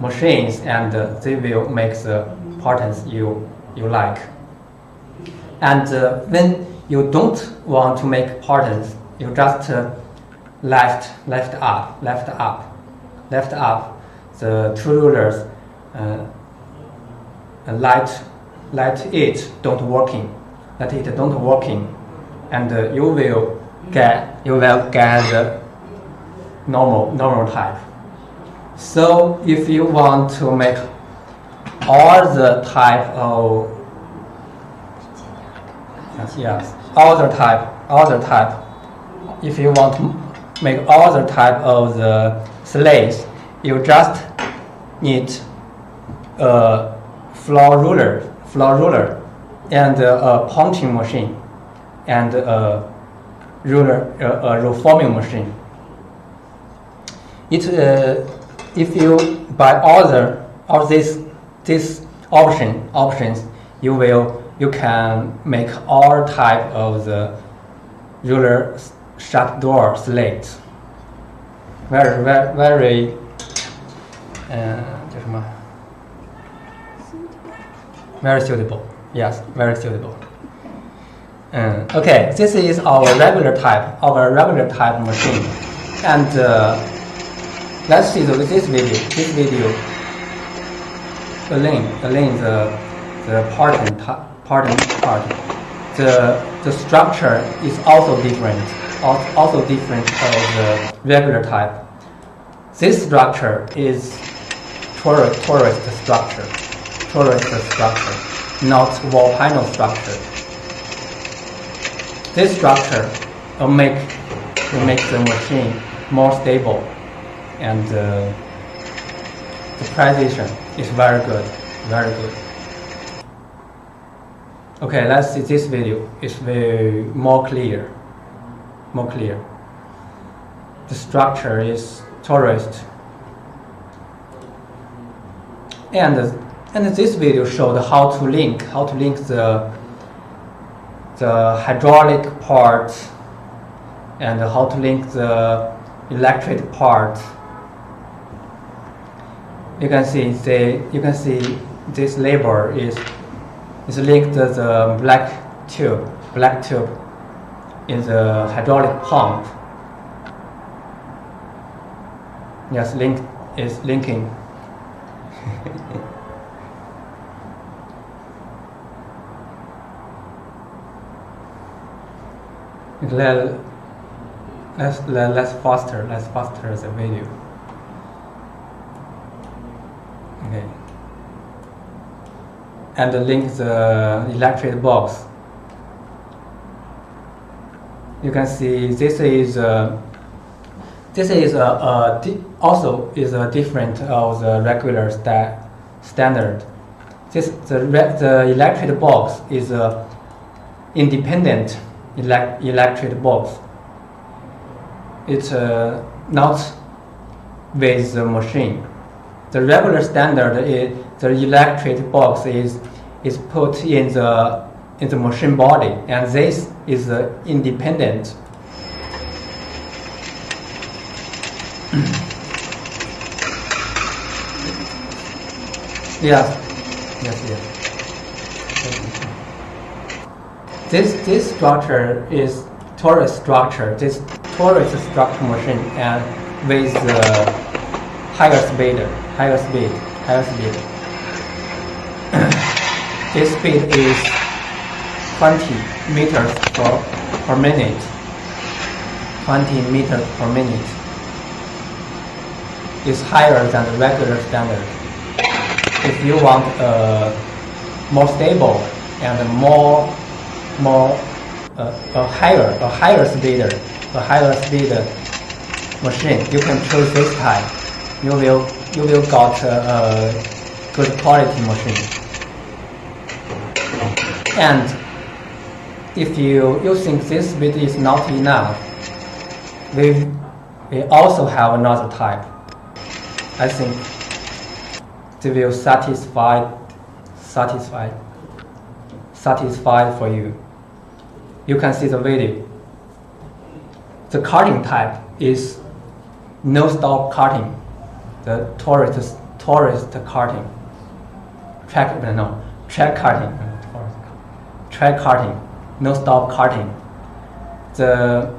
machines, and they will make the patterns you like. And when you don't want to make patterns, you just left up the two rulers, let it don't working, and you will get the normal type. So if you want to make all the type of all the type, if you want to make all the type of the slates, you just need a floor ruler and a punching machine and a roll forming machine. If you buy all these options, you can make all type of the ruler shut door slate. Very very suitable. Yes, very suitable. Okay, this is our regular type machine, and let's see this video. The part. The structure is also different of the regular type. This structure is torus structure, not wall panel structure. This structure will make the machine more stable, and the precision is very good. Okay, let's see this video. It's very more clear. The structure is torus, and this video showed how to link the hydraulic part and how to link the electric part. You can see this label is linked to the black tube in the hydraulic pump. Yes, linking. Let's faster the video. Okay. And link the electric box. You can see this is also a different of the regular standard. The electric box is a independent electric box. It's not with the machine. The regular standard is the electric box is put in the machine body, and this is independent. Yes. This structure is torus structure. This torus structure machine, and with higher speed. This speed is 20 meters per minute. 20 meters per minute is higher than the regular standard. If you want a more stable and a higher speed machine, you can choose this type. You will got a good quality machine. And if you think this speed is not enough, we also have another type. I think they will satisfied for you. You can see the video. The cutting type is no stop cutting. The torus cutting. Track cutting. No stop cutting. The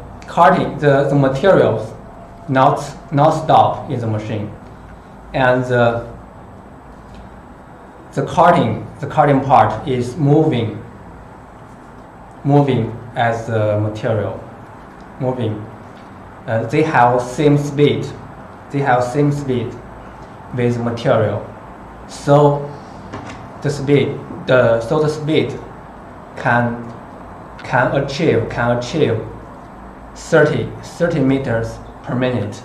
materials not stop in the machine, and the cutting part is moving as the material moving. They have same speed with material, so the speed can achieve 30 meters per minute.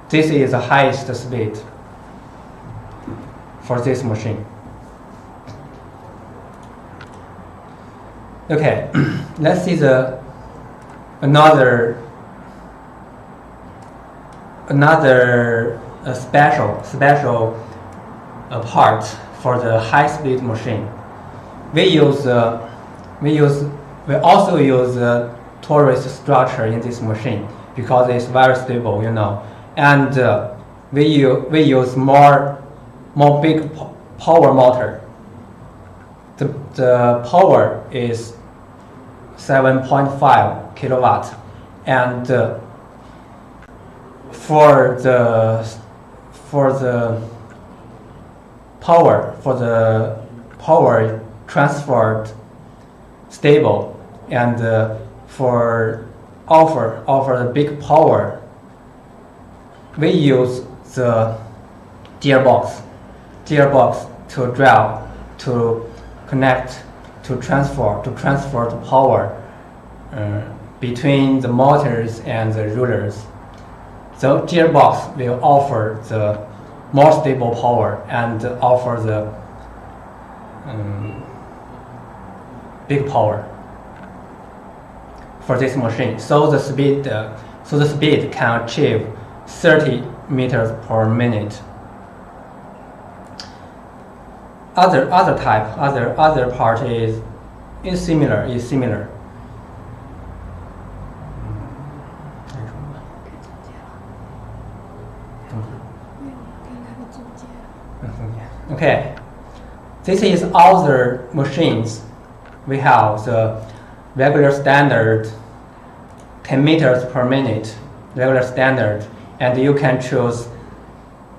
This is the highest speed for this machine. Okay, let's see another special part for the high-speed machine. We also use the torus structure in this machine because it's very stable, and we use more big power motor. The power is 7.5 kilowatt, and for the power transferred stable, and for offer the big power, we use the gearbox to drive, to connect, to transfer the power between the motors and the rulers. The gearbox will offer the more stable power and offer the big power for this machine. So the speed can achieve 30 meters per minute. Other part is similar. Okay, this is other machines. We have the regular standard 10 meters per minute, regular standard, and you can choose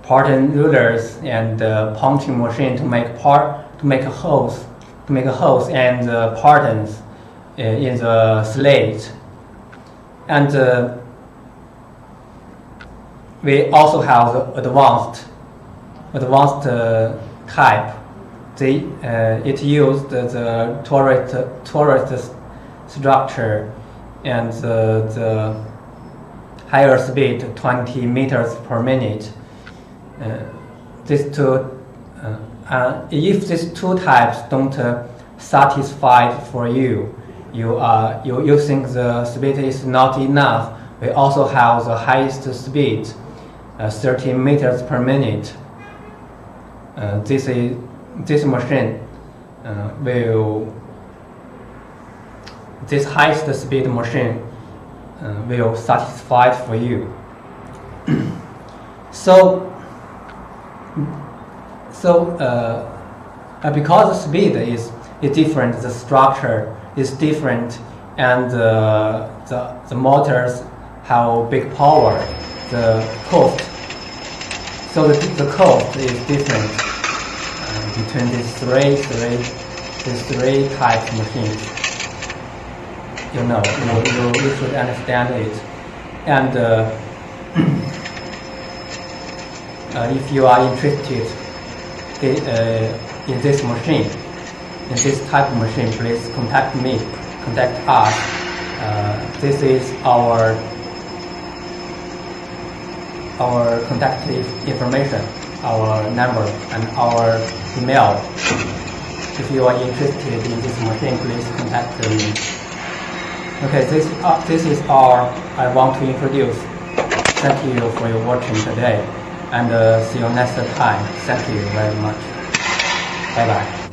pattern rulers and punching machine to make holes and patterns in the slate. And we also have the advanced type. It used the turret structure and the higher speed, 20 meters per minute. If these two types don't satisfy for you think the speed is not enough, we also have the highest speed, 30 meters per minute. This machine this highest speed machine will satisfy for you. So because the speed is different, the structure is different, and the motors have big power, the cost. So the cost is different between these three types of machines. You should understand it. And if you are interested in this machine, in this type of machine, please contact us. This is our contact information, our number, and our email. If you are interested in this machine, please contact me. Okay, this is all I want to introduce. Thank you for your watching today, and see you next time. Thank you very much. Bye bye.